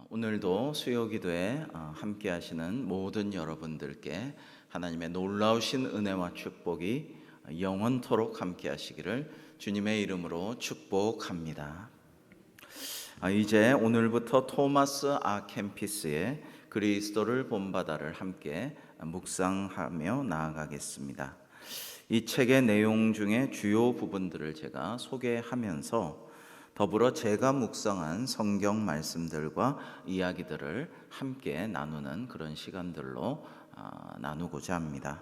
오늘도 수요기도에 함께 하시는 모든 여러분들께 하나님의 놀라우신 은혜와 축복이 영원토록 함께 하시기를 주님의 이름으로 축복합니다. 이제 오늘부터 토마스 아 캠피스의 그리스도를 본받아를 함께 묵상하며 나아가겠습니다. 이 책의 내용 중에 주요 부분들을 제가 소개하면서 더불어 제가 묵상한 성경 말씀들과 이야기들을 함께 나누는 그런 시간들로 나누고자 합니다.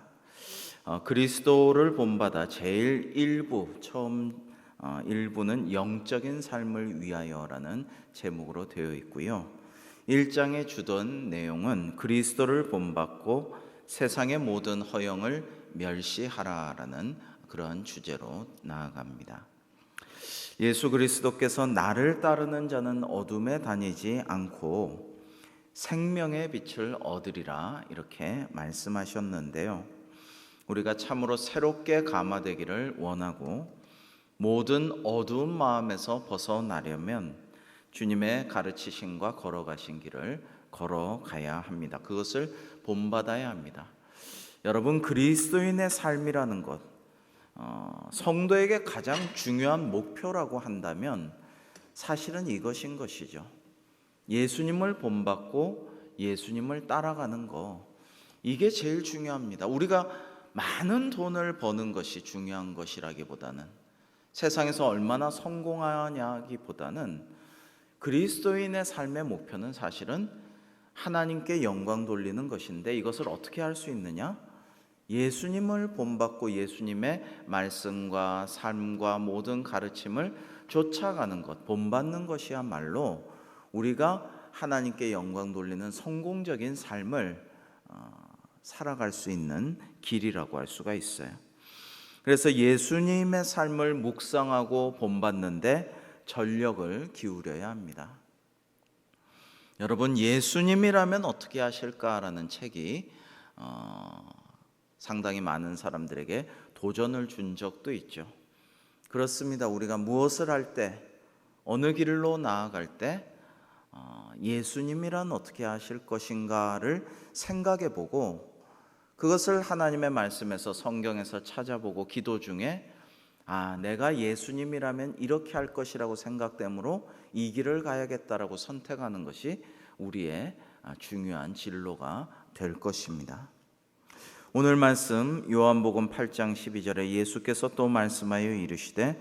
그리스도를 본받아 제일 1부 처음 1부는 영적인 삶을 위하여라는 제목으로 되어 있고요. 1장에 주던 내용은 그리스도를 본받고 세상의 모든 허영을 멸시하라라는 그러한 주제로 나아갑니다. 예수 그리스도께서 나를 따르는 자는 어둠에 다니지 않고 생명의 빛을 얻으리라 이렇게 말씀하셨는데요. 우리가 참으로 새롭게 감화되기를 원하고 모든 어두운 마음에서 벗어나려면 주님의 가르치심과 걸어가신 길을 걸어가야 합니다. 그것을 본받아야 합니다. 여러분, 그리스도인의 삶이라는 것, 성도에게 가장 중요한 목표라고 한다면 사실은 이것인 것이죠. 예수님을 본받고 예수님을 따라가는 거, 이게 제일 중요합니다. 우리가 많은 돈을 버는 것이 중요한 것이라기보다는, 세상에서 얼마나 성공하냐기보다는 그리스도인의 삶의 목표는 사실은 하나님께 영광 돌리는 것인데, 이것을 어떻게 할 수 있느냐? 예수님을 본받고 예수님의 말씀과 삶과 모든 가르침을 쫓아가는 것, 본받는 것이야말로 우리가 하나님께 영광 돌리는 성공적인 삶을 살아갈 수 있는 길이라고 할 수가 있어요. 그래서 예수님의 삶을 묵상하고 본받는데 전력을 기울여야 합니다. 여러분, 예수님이라면 어떻게 하실까라는 책이 상당히 많은 사람들에게 도전을 준 적도 있죠. 그렇습니다. 우리가 무엇을 할 때, 어느 길로 나아갈 때 예수님이란 어떻게 하실 것인가를 생각해 보고 그것을 하나님의 말씀에서, 성경에서 찾아보고 기도 중에 내가 예수님이라면 이렇게 할 것이라고 생각되므로 이 길을 가야겠다라고 선택하는 것이 우리의 중요한 진로가 될 것입니다. 오늘 말씀 요한복음 8장 12절에 예수께서 또 말씀하여 이르시되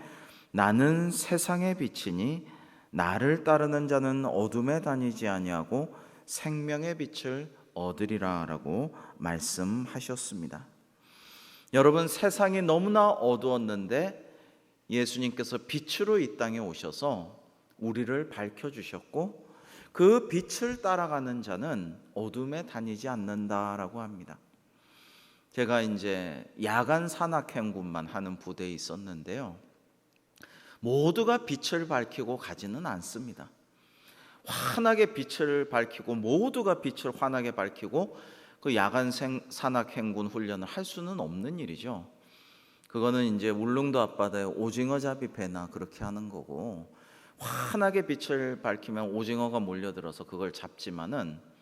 나는 세상의 빛이니 나를 따르는 자는 어둠에 다니지 아니하고 생명의 빛을 얻으리라 라고 말씀하셨습니다. 여러분, 세상이 너무나 어두웠는데 예수님께서 빛으로 이 땅에 오셔서 우리를 밝혀주셨고 그 빛을 따라가는 자는 어둠에 다니지 않는다라고 합니다. 제가 이제 야간 산악행군만 하는 부대에 있었는데요, 모두가 빛을 밝히고 가지는 않습니다. 환하게 빛을 밝히고 모두가 빛을 환하게 밝히고 그 야간 산악행군 훈련을 할 수는 없는 일이죠. 그거는 이제 울릉도 앞바다에 오징어 잡이 배나 그렇게 하는 거고, 환하게 빛을 밝히면 오징어가 몰려들어서 그걸 잡지만은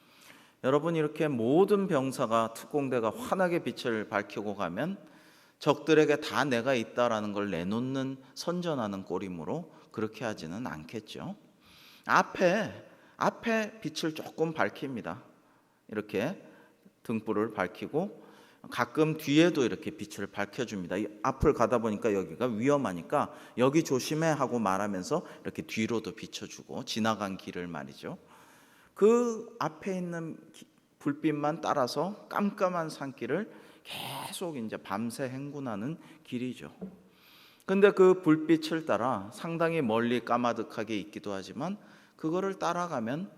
여러분, 이렇게 모든 병사가, 특공대가 환하게 빛을 밝히고 가면 적들에게 다 내가 있다라는 걸 내놓는, 선전하는 꼴이므로 그렇게 하지는 않겠죠. 앞에 빛을 조금 밝힙니다. 이렇게 등불을 밝히고 가끔 뒤에도 이렇게 빛을 밝혀줍니다. 앞을 가다 보니까 여기가 위험하니까 여기 조심해 하고 말하면서 이렇게 뒤로도 비춰주고, 지나간 길을 말이죠. 그 앞에 있는 불빛만 따라서 깜깜한 산길을 계속 이제 밤새 행군하는 길이죠. 근데 그 불빛을 따라 상당히 멀리 까마득하게 있기도 하지만 그거를 따라가면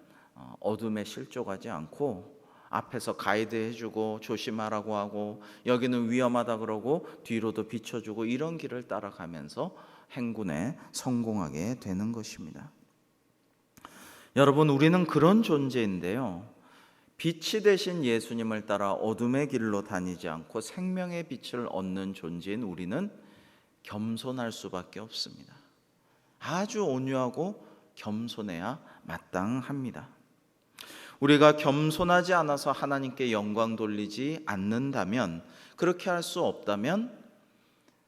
어둠에 실족하지 않고 앞에서 가이드 해주고 조심하라고 하고 여기는 위험하다 그러고 뒤로도 비춰주고, 이런 길을 따라가면서 행군에 성공하게 되는 것입니다. 여러분, 우리는 그런 존재인데요, 빛이 되신 예수님을 따라 어둠의 길로 다니지 않고 생명의 빛을 얻는 존재인 우리는 겸손할 수밖에 없습니다. 아주 온유하고 겸손해야 마땅합니다. 우리가 겸손하지 않아서 하나님께 영광 돌리지 않는다면, 그렇게 할 수 없다면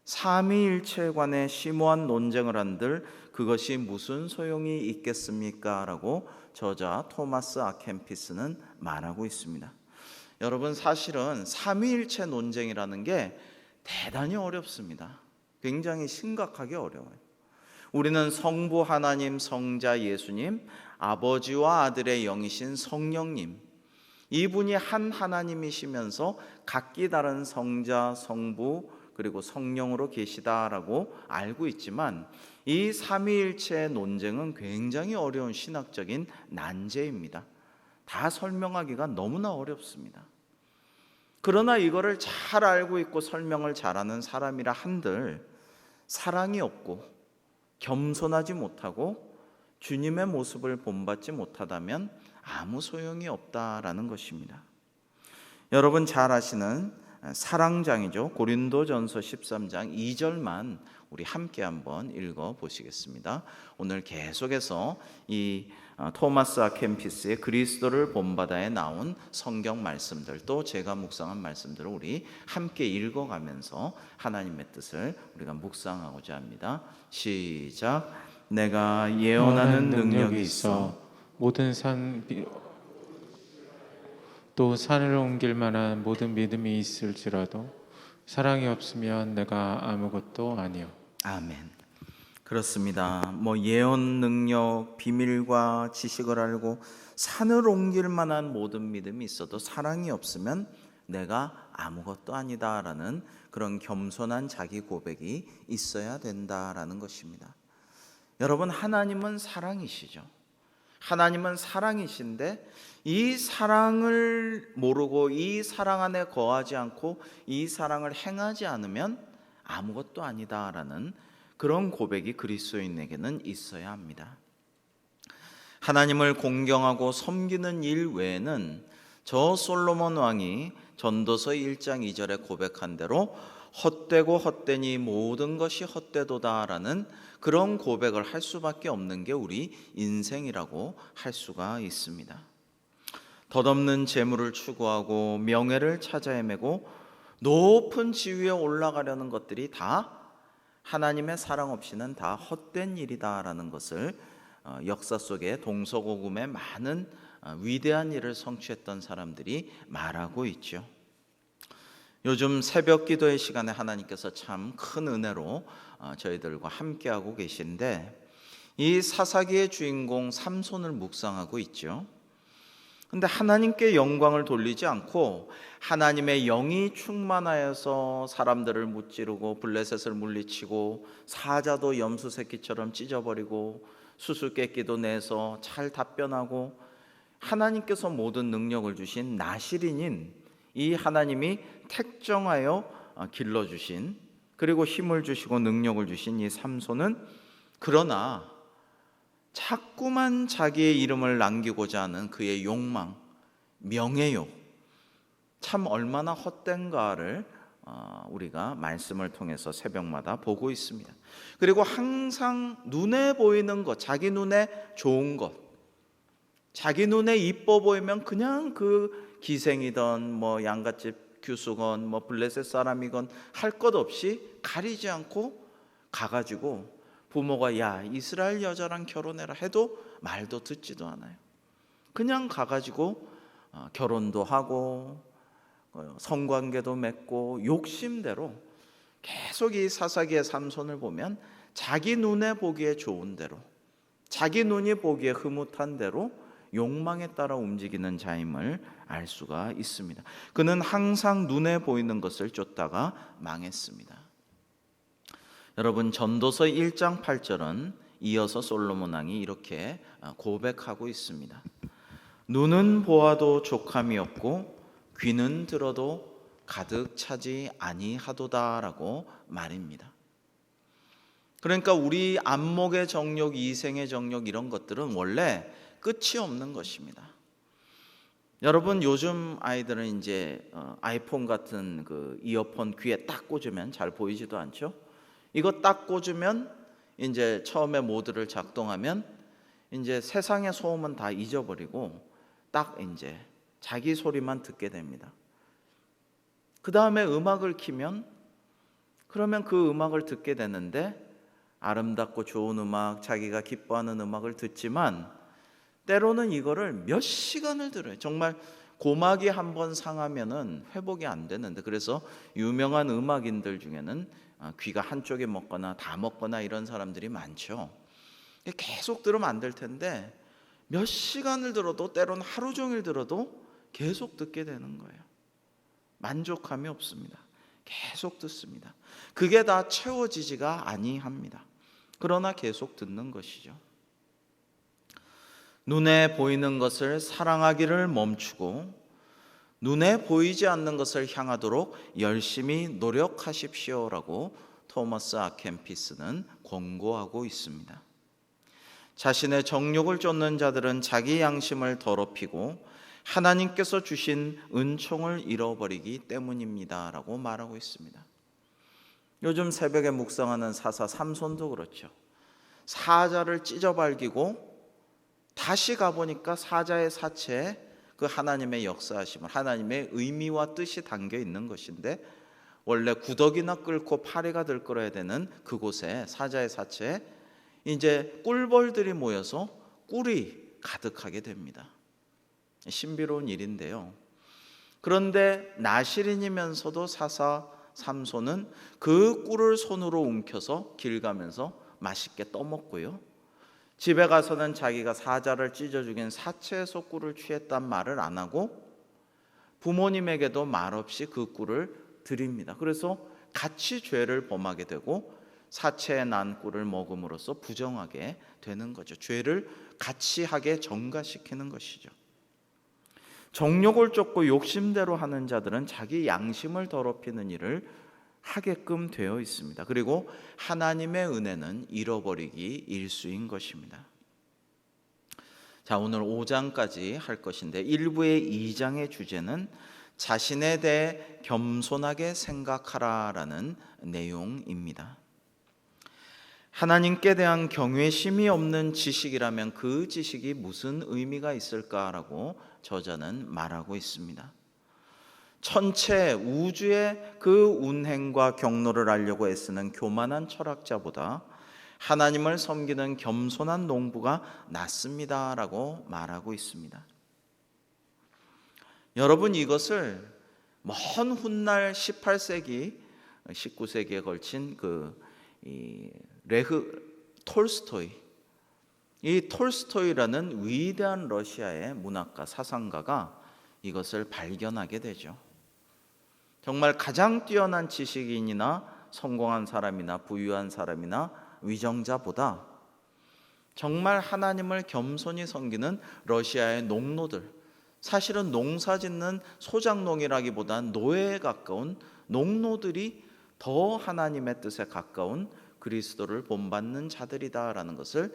삼위일체 관해 심오한 논쟁을 한들 그것이 무슨 소용이 있겠습니까? 라고 저자 토마스 아켄피스는 말하고 있습니다. 여러분, 사실은 삼위일체 논쟁이라는 게 대단히 어렵습니다. 굉장히 심각하게 어려워요. 우리는 성부 하나님, 성자 예수님, 아버지와 아들의 영이신 성령님, 이분이 한 하나님이시면서 각기 다른 성자, 성부, 그리고 성령으로 계시다라고 알고 있지만, 이 삼위일체의 논쟁은 굉장히 어려운 신학적인 난제입니다. 다 설명하기가 너무나 어렵습니다. 그러나 이거를 잘 알고 있고 설명을 잘하는 사람이라 한들 사랑이 없고 겸손하지 못하고 주님의 모습을 본받지 못하다면 아무 소용이 없다라는 것입니다. 여러분 잘 아시는 사랑장이죠. 고린도전서 13장 2절만 우리 함께 한번 읽어 보시겠습니다. 오늘 계속해서 이 토마스 아켄피스의 그리스도를 본받아에 나온 성경 말씀들, 또 제가 묵상한 말씀들을 우리 함께 읽어가면서 하나님의 뜻을 우리가 묵상하고자 합니다. 시작. 내가 예언하는 능력이 있어 모든 산 또 산을 옮길 만한 모든 믿음이 있을지라도 사랑이 없으면 내가 아무것도 아니요. 아멘. 그렇습니다. 예언 능력, 비밀과 지식을 알고 산을 옮길 만한 모든 믿음이 있어도 사랑이 없으면 내가 아무것도 아니다라는 그런 겸손한 자기 고백이 있어야 된다라는 것입니다. 여러분, 하나님은 사랑이시죠. 하나님은 사랑이신데 이 사랑을 모르고 이 사랑 안에 거하지 않고 이 사랑을 행하지 않으면 아무것도 아니다라는 그런 고백이 그리스도인에게는 있어야 합니다. 하나님을 공경하고 섬기는 일 외에는 저 솔로몬 왕이 전도서 1장 2절에 고백한 대로 헛되고 헛되니 모든 것이 헛되도다라는 그런 고백을 할 수밖에 없는 게 우리 인생이라고 할 수가 있습니다. 덧없는 재물을 추구하고 명예를 찾아 헤매고 높은 지위에 올라가려는 것들이 다 하나님의 사랑 없이는 다 헛된 일이다라는 것을 역사 속에 동서고금의 많은 위대한 일을 성취했던 사람들이 말하고 있죠. 요즘 새벽 기도의 시간에 하나님께서 참 큰 은혜로 저희들과 함께하고 계신데, 이 사사기의 주인공 삼손을 묵상하고 있죠. 근데 하나님께 영광을 돌리지 않고 하나님의 영이 충만하여서 사람들을 무찌르고 블레셋을 물리치고 사자도 염소 새끼처럼 찢어버리고 수수께끼도 내서 잘 답변하고 하나님께서 모든 능력을 주신 나실인인 이 하나님이 택정하여 길러주신, 그리고 힘을 주시고 능력을 주신 이 삼손은 그러나 자꾸만 자기의 이름을 남기고자 하는 그의 욕망, 명예욕, 참 얼마나 헛된가를 우리가 말씀을 통해서 새벽마다 보고 있습니다. 그리고 항상 눈에 보이는 것, 자기 눈에 좋은 것, 자기 눈에 이뻐 보이면 그냥 그 기생이던 양갓집 규수건 블레셋 사람이건 할 것 없이 가리지 않고 가가지고 부모가 야 이스라엘 여자랑 결혼해라 해도 말도 듣지도 않아요. 그냥 가가지고 결혼도 하고 성관계도 맺고 욕심대로 계속 이 사사기의 삼손을 보면 자기 눈에 보기에 좋은 대로, 자기 눈이 보기에 흐뭇한 대로 욕망에 따라 움직이는 자임을 알 수가 있습니다. 그는 항상 눈에 보이는 것을 쫓다가 망했습니다. 여러분, 전도서 1장 8절은 이어서 솔로몬 왕이 이렇게 고백하고 있습니다. 눈은 보아도 족함이 없고 귀는 들어도 가득 차지 아니하도다라고 말입니다. 그러니까 우리 안목의 정욕, 이생의 정욕 이런 것들은 원래 끝이 없는 것입니다. 여러분, 요즘 아이들은 이제 아이폰 같은 그 이어폰 귀에 딱 꽂으면 잘 보이지도 않죠? 이거 딱 꽂으면 이제 처음에 모드를 작동하면 이제 세상의 소음은 다 잊어버리고 딱 이제 자기 소리만 듣게 됩니다. 그 다음에 음악을 키면 그러면 그 음악을 듣게 되는데 아름답고 좋은 음악, 자기가 기뻐하는 음악을 듣지만 때로는 이거를 몇 시간을 들어요. 정말 고막이 한번 상하면은 회복이 안 되는데, 그래서 유명한 음악인들 중에는 귀가 한쪽에 먹거나 다 먹거나 이런 사람들이 많죠. 계속 들으면 안 될 텐데 몇 시간을 들어도, 때로는 하루 종일 들어도 계속 듣게 되는 거예요. 만족함이 없습니다. 계속 듣습니다. 그게 다 채워지지가 아니합니다. 그러나 계속 듣는 것이죠. 눈에 보이는 것을 사랑하기를 멈추고 눈에 보이지 않는 것을 향하도록 열심히 노력하십시오라고 토머스 아 켐피스는 권고하고 있습니다. 자신의 정욕을 쫓는 자들은 자기 양심을 더럽히고 하나님께서 주신 은총을 잃어버리기 때문입니다라고 말하고 있습니다. 요즘 새벽에 묵상하는 사사 삼손도 그렇죠. 사자를 찢어발기고 다시 가보니까 사자의 사체에 그 하나님의 역사하심을, 하나님의 의미와 뜻이 담겨 있는 것인데, 원래 구더기나 끓고 파리가 들끓어야 되는 그곳에, 사자의 사체에 이제 꿀벌들이 모여서 꿀이 가득하게 됩니다. 신비로운 일인데요. 그런데 나실인이면서도 사사 삼손은 그 꿀을 손으로 움켜서 길 가면서 맛있게 떠먹고요, 집에 가서는 자기가 사자를 찢어 죽인 사체에서 꿀을 취했단 말을 안 하고 부모님에게도 말없이 그 꿀을 드립니다. 그래서 같이 죄를 범하게 되고 사체에 난 꿀을 먹음으로써 부정하게 되는 거죠. 죄를 같이 하게 전가시키는 것이죠. 정욕을 쫓고 욕심대로 하는 자들은 자기 양심을 더럽히는 일을 하게끔 되어 있습니다. 그리고 하나님의 은혜는 잃어버리기 일수인 것입니다. 자, 오늘 5장까지 할 것인데 1부의 2장의 주제는 자신에 대해 겸손하게 생각하라라는 내용입니다. 하나님께 대한 경외심이 없는 지식이라면 그 지식이 무슨 의미가 있을까라고 저자는 말하고 있습니다. 천체 우주의 그 운행과 경로를 알려고 애쓰는 교만한 철학자보다 하나님을 섬기는 겸손한 농부가 낫습니다라고 말하고 있습니다. 여러분, 이것을 먼 훗날 18세기, 19세기에 걸친 레흐 톨스토이, 이 톨스토이라는 위대한 러시아의 문학가, 사상가가 이것을 발견하게 되죠. 정말 가장 뛰어난 지식인이나 성공한 사람이나 부유한 사람이나 위정자보다 정말 하나님을 겸손히 섬기는 러시아의 농노들, 사실은 농사 짓는 소작농이라기보단 노예에 가까운 농노들이 더 하나님의 뜻에 가까운 그리스도를 본받는 자들이다라는 것을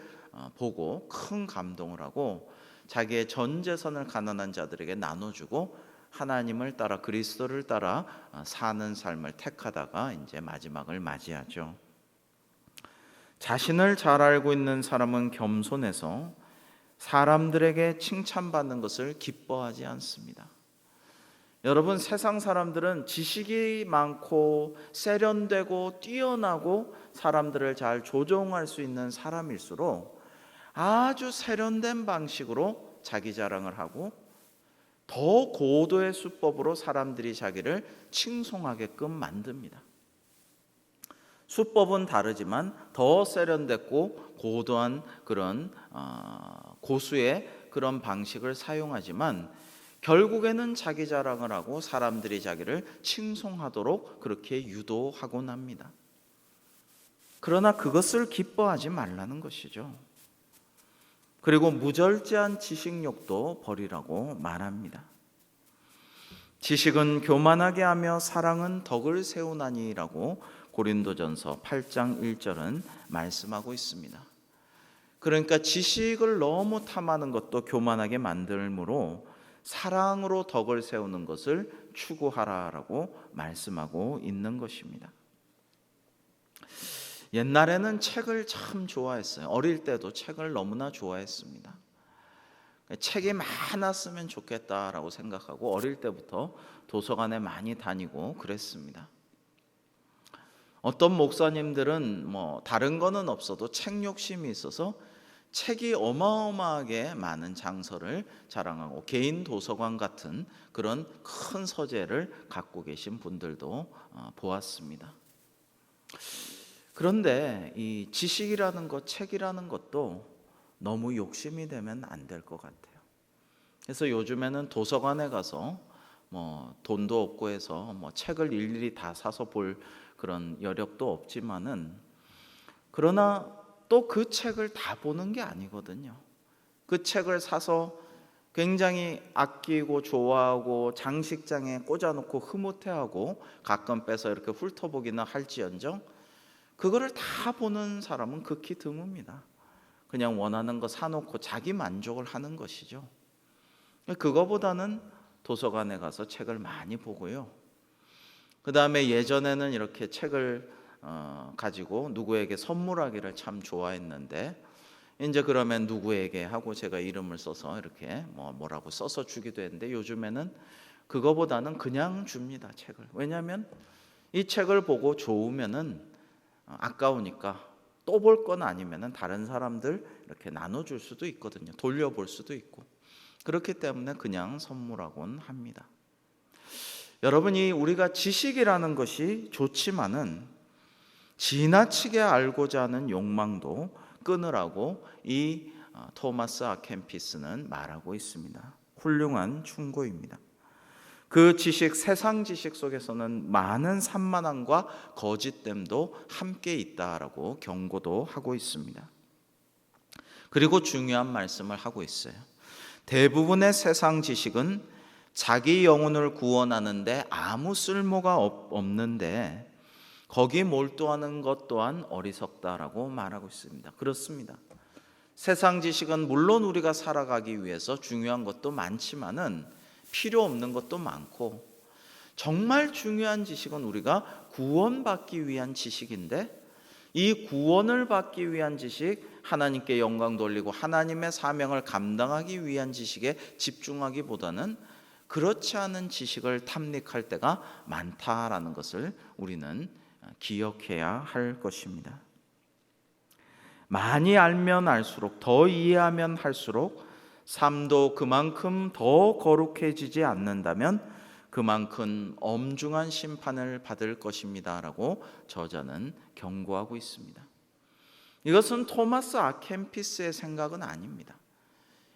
보고 큰 감동을 하고 자기의 전 재산을 가난한 자들에게 나눠주고 하나님을 따라, 그리스도를 따라 사는 삶을 택하다가 이제 마지막을 맞이하죠. 자신을 잘 알고 있는 사람은 겸손해서 사람들에게 칭찬받는 것을 기뻐하지 않습니다. 여러분, 세상 사람들은 지식이 많고 세련되고 뛰어나고 사람들을 잘 조종할 수 있는 사람일수록 아주 세련된 방식으로 자기 자랑을 하고 더 고도의 수법으로 사람들이 자기를 칭송하게끔 만듭니다. 수법은 다르지만 더 세련됐고 고도한 그런 고수의 그런 방식을 사용하지만 결국에는 자기 자랑을 하고 사람들이 자기를 칭송하도록 그렇게 유도하곤 합니다. 그러나 그것을 기뻐하지 말라는 것이죠. 그리고 무절제한 지식욕도 버리라고 말합니다. 지식은 교만하게 하며 사랑은 덕을 세우나니라고 고린도전서 8장 1절은 말씀하고 있습니다. 그러니까 지식을 너무 탐하는 것도 교만하게 만들므로 사랑으로 덕을 세우는 것을 추구하라라고 말씀하고 있는 것입니다. 옛날에는 책을 참 좋아했어요. 어릴 때도 책을 너무나 좋아했습니다. 책이 많았으면 좋겠다라고 생각하고 어릴 때부터 도서관에 많이 다니고 그랬습니다. 어떤 목사님들은 다른 거는 없어도 책 욕심이 있어서 책이 어마어마하게 많은 장서를 자랑하고 개인 도서관 같은 그런 큰 서재를 갖고 계신 분들도 보았습니다. 그런데 이 지식이라는 것, 책이라는 것도 너무 욕심이 되면 안 될 것 같아요. 그래서 요즘에는 도서관에 가서 돈도 없고 해서 책을 일일이 다 사서 볼 그런 여력도 없지만은, 그러나 또 그 책을 다 보는 게 아니거든요. 그 책을 사서 굉장히 아끼고 좋아하고 장식장에 꽂아놓고 흐뭇해하고 가끔 빼서 이렇게 훑어보기나 할지언정 그거를 다 보는 사람은 극히 드뭅니다. 그냥 원하는 거 사놓고 자기 만족을 하는 것이죠. 그거보다는 도서관에 가서 책을 많이 보고요. 그 다음에 예전에는 이렇게 책을 가지고 누구에게 선물하기를 참 좋아했는데, 이제 그러면 누구에게 하고 제가 이름을 써서 이렇게 뭐라고 써서 주기도 했는데, 요즘에는 그거보다는 그냥 줍니다, 책을. 왜냐하면 이 책을 보고 좋으면은 아까우니까 또 볼 건 아니면은 다른 사람들 이렇게 나눠줄 수도 있거든요. 돌려볼 수도 있고. 그렇기 때문에 그냥 선물하곤 합니다. 여러분이 우리가 지식이라는 것이 좋지만은 지나치게 알고자 하는 욕망도 끊으라고 이 토마스 아켄피스는 말하고 있습니다. 훌륭한 충고입니다. 그 지식, 세상 지식 속에서는 많은 산만함과 거짓됨도 함께 있다라고 경고도 하고 있습니다. 그리고 중요한 말씀을 하고 있어요. 대부분의 세상 지식은 자기 영혼을 구원하는데 아무 쓸모가 없는데 거기 몰두하는 것 또한 어리석다라고 말하고 있습니다. 그렇습니다. 세상 지식은 물론 우리가 살아가기 위해서 중요한 것도 많지만은 필요 없는 것도 많고, 정말 중요한 지식은 우리가 구원받기 위한 지식인데, 이 구원을 받기 위한 지식, 하나님께 영광 돌리고 하나님의 사명을 감당하기 위한 지식에 집중하기보다는 그렇지 않은 지식을 탐닉할 때가 많다라는 것을 우리는 기억해야 할 것입니다. 많이 알면 알수록, 더 이해하면 할수록 삶도 그만큼 더 거룩해지지 않는다면 그만큼 엄중한 심판을 받을 것입니다 라고 저자는 경고하고 있습니다. 이것은 토마스 아켄피스의 생각은 아닙니다.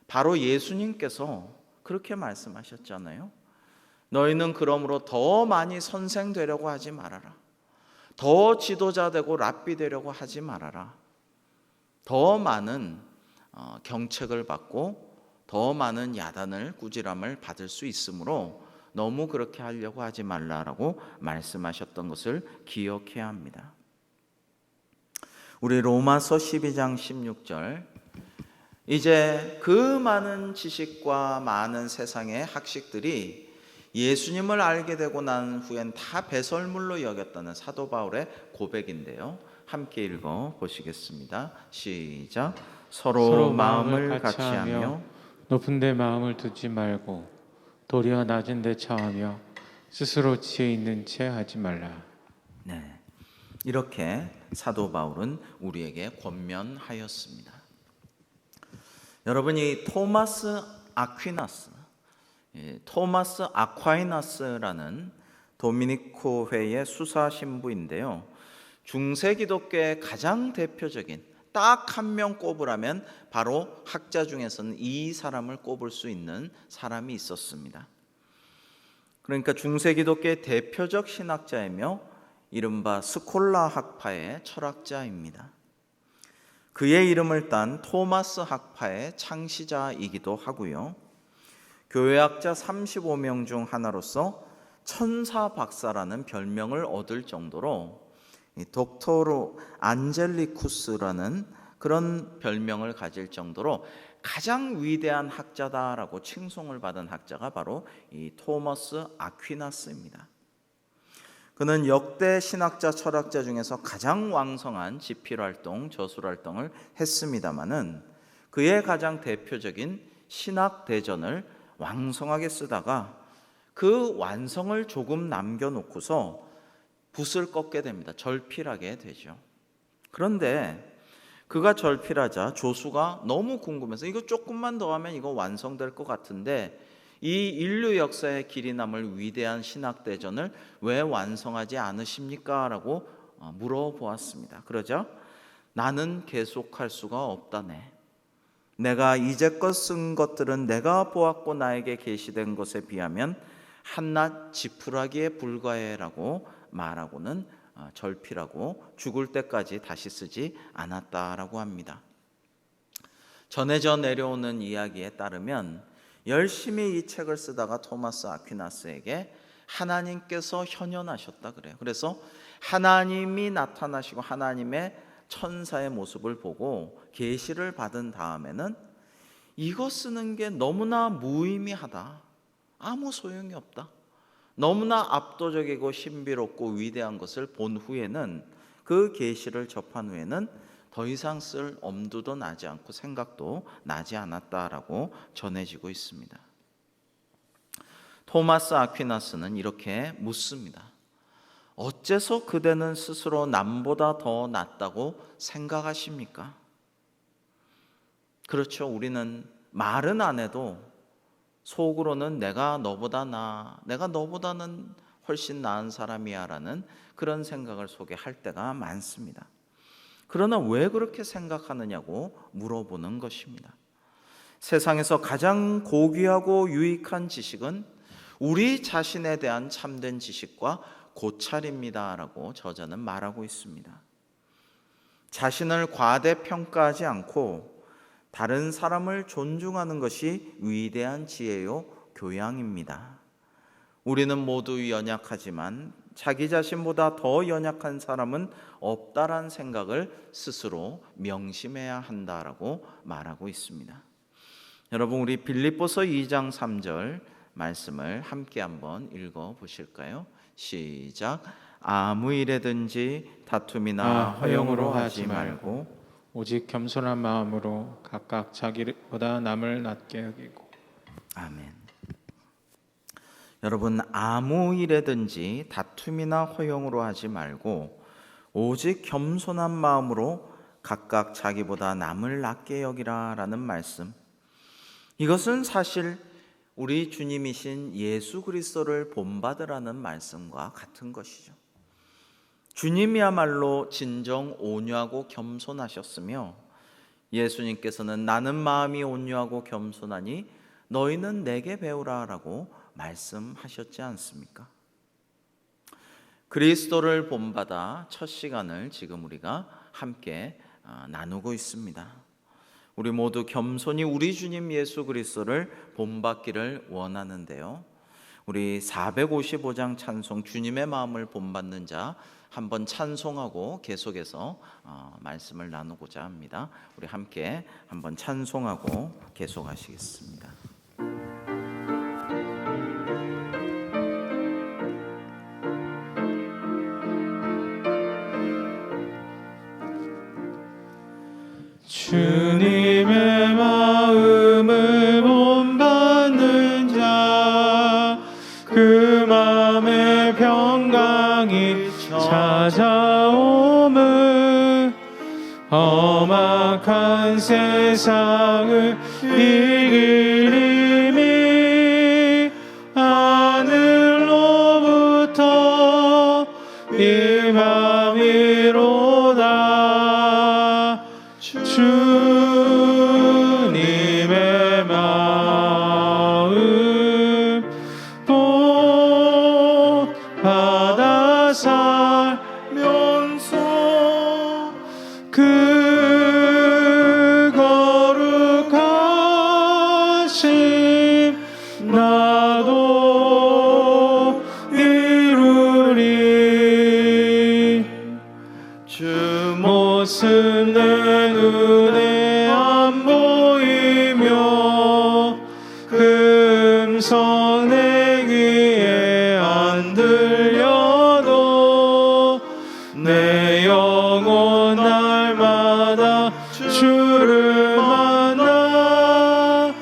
바로 예수님께서 그렇게 말씀하셨잖아요. 너희는 그러므로 더 많이 선생 되려고 하지 말아라. 더 지도자 되고 랍비 되려고 하지 말아라. 더 많은 경책을 받고 더 많은 야단을, 꾸지람을 받을 수 있으므로 너무 그렇게 하려고 하지 말라라고 말씀하셨던 것을 기억해야 합니다. 우리 로마서 12장 16절, 이제 그 많은 지식과 많은 세상의 학식들이 예수님을 알게 되고 난 후엔 다 배설물로 여겼다는 사도 바울의 고백인데요. 함께 읽어 보시겠습니다. 시작. 서로 마음을 같이 하며 높은 데 마음을 두지 말고 도리어 낮은 데 처하며 스스로 지혜 있는 채 하지 말라. 네, 이렇게 사도 바울은 우리에게 권면하였습니다. 여러분이 토마스 아퀴나스라는 도미니코회의 수사 신부인데요. 중세 기독교의 가장 대표적인, 딱 한 명 꼽으라면 바로 학자 중에서는 이 사람을 꼽을 수 있는 사람이 있었습니다. 그러니까 중세 기독교의 대표적 신학자이며 이른바 스콜라 학파의 철학자입니다. 그의 이름을 딴 토마스 학파의 창시자이기도 하고요. 교회학자 35명 중 하나로서 천사 박사라는 별명을 얻을 정도로 독토르 안젤리쿠스라는 그런 별명을 가질 정도로 가장 위대한 학자다라고 칭송을 받은 학자가 바로 이 토마스 아퀴나스입니다. 그는 역대 신학자 철학자 중에서 가장 왕성한 집필활동, 저술활동을 했습니다마는 그의 가장 대표적인 신학 대전을 왕성하게 쓰다가 그 완성을 조금 남겨놓고서 붓을 꺾게 됩니다. 절필하게 되죠. 그런데 그가 절필하자 조수가 너무 궁금해서 이거 조금만 더 하면 이거 완성될 것 같은데 이 인류 역사에 길이 남을 위대한 신학 대전을 왜 완성하지 않으십니까? 라고 물어보았습니다. 그러자 나는 계속할 수가 없다네. 내가 이제껏 쓴 것들은 내가 보았고 나에게 계시된 것에 비하면 한낱 지푸라기에 불과해라고 말하고는 절필하고 죽을 때까지 다시 쓰지 않았다라고 합니다. 전해져 내려오는 이야기에 따르면 열심히 이 책을 쓰다가 토마스 아퀴나스에게 하나님께서 현현하셨다 그래요. 그래서 하나님이 나타나시고 하나님의 천사의 모습을 보고 계시를 받은 다음에는 이거 쓰는 게 너무나 무의미하다, 아무 소용이 없다, 너무나 압도적이고 신비롭고 위대한 것을 본 후에는, 그 계시를 접한 후에는 더 이상 쓸 엄두도 나지 않고 생각도 나지 않았다라고 전해지고 있습니다. 토마스 아퀴나스는 이렇게 묻습니다. 어째서 그대는 스스로 남보다 더 낫다고 생각하십니까? 그렇죠. 우리는 말은 안 해도 속으로는 내가 너보다 나아, 내가 너보다는 훨씬 나은 사람이야 라는 그런 생각을 속에 할 때가 많습니다. 그러나 왜 그렇게 생각하느냐고 물어보는 것입니다. 세상에서 가장 고귀하고 유익한 지식은 우리 자신에 대한 참된 지식과 고찰입니다 라고 저자는 말하고 있습니다. 자신을 과대평가하지 않고 다른 사람을 존중하는 것이 위대한 지혜요 교양입니다. 우리는 모두 연약하지만 자기 자신보다 더 연약한 사람은 없다라는 생각을 스스로 명심해야 한다라고 말하고 있습니다. 여러분, 우리 빌립보서 2장 3절 말씀을 함께 한번 읽어 보실까요? 시작. 아무 일에든지 다툼이나 허용으로 하지 말고 오직 겸손한 마음으로 각각 자기보다 남을 낮게 여기고. 아멘. 여러분, 아무 일에든지 다툼이나 허용으로 하지 말고 오직 겸손한 마음으로 각각 자기보다 남을 낮게 여기라 라는 말씀, 이것은 사실 우리 주님이신 예수 그리스도를 본받으라는 말씀과 같은 것이죠. 주님이야말로 진정 온유하고 겸손하셨으며 예수님께서는 나는 마음이 온유하고 겸손하니 너희는 내게 배우라 라고 말씀하셨지 않습니까? 그리스도를 본받아 첫 시간을 지금 우리가 함께 나누고 있습니다. 우리 모두 겸손히 우리 주님 예수 그리스도를 본받기를 원하는데요, 우리 455장 찬송 주님의 마음을 본받는 자 한번 찬송하고 계속해서 말씀을 나누고자 합니다. 우리 함께 한번 찬송하고 계속하시겠습니다. 주님의 마음을 본받는 자, 그 마음의 평강이 찾아오면 험악한 세상을 이길 힘이 하늘로부터 임함이로다. 주님의 마음 본받아 살면서 그 거룩하심 나도 이루리. 주 모습 내 눈에 안 보이며 그 음성 내 귀에 안 들려도 내 영혼 날마다 주를 만나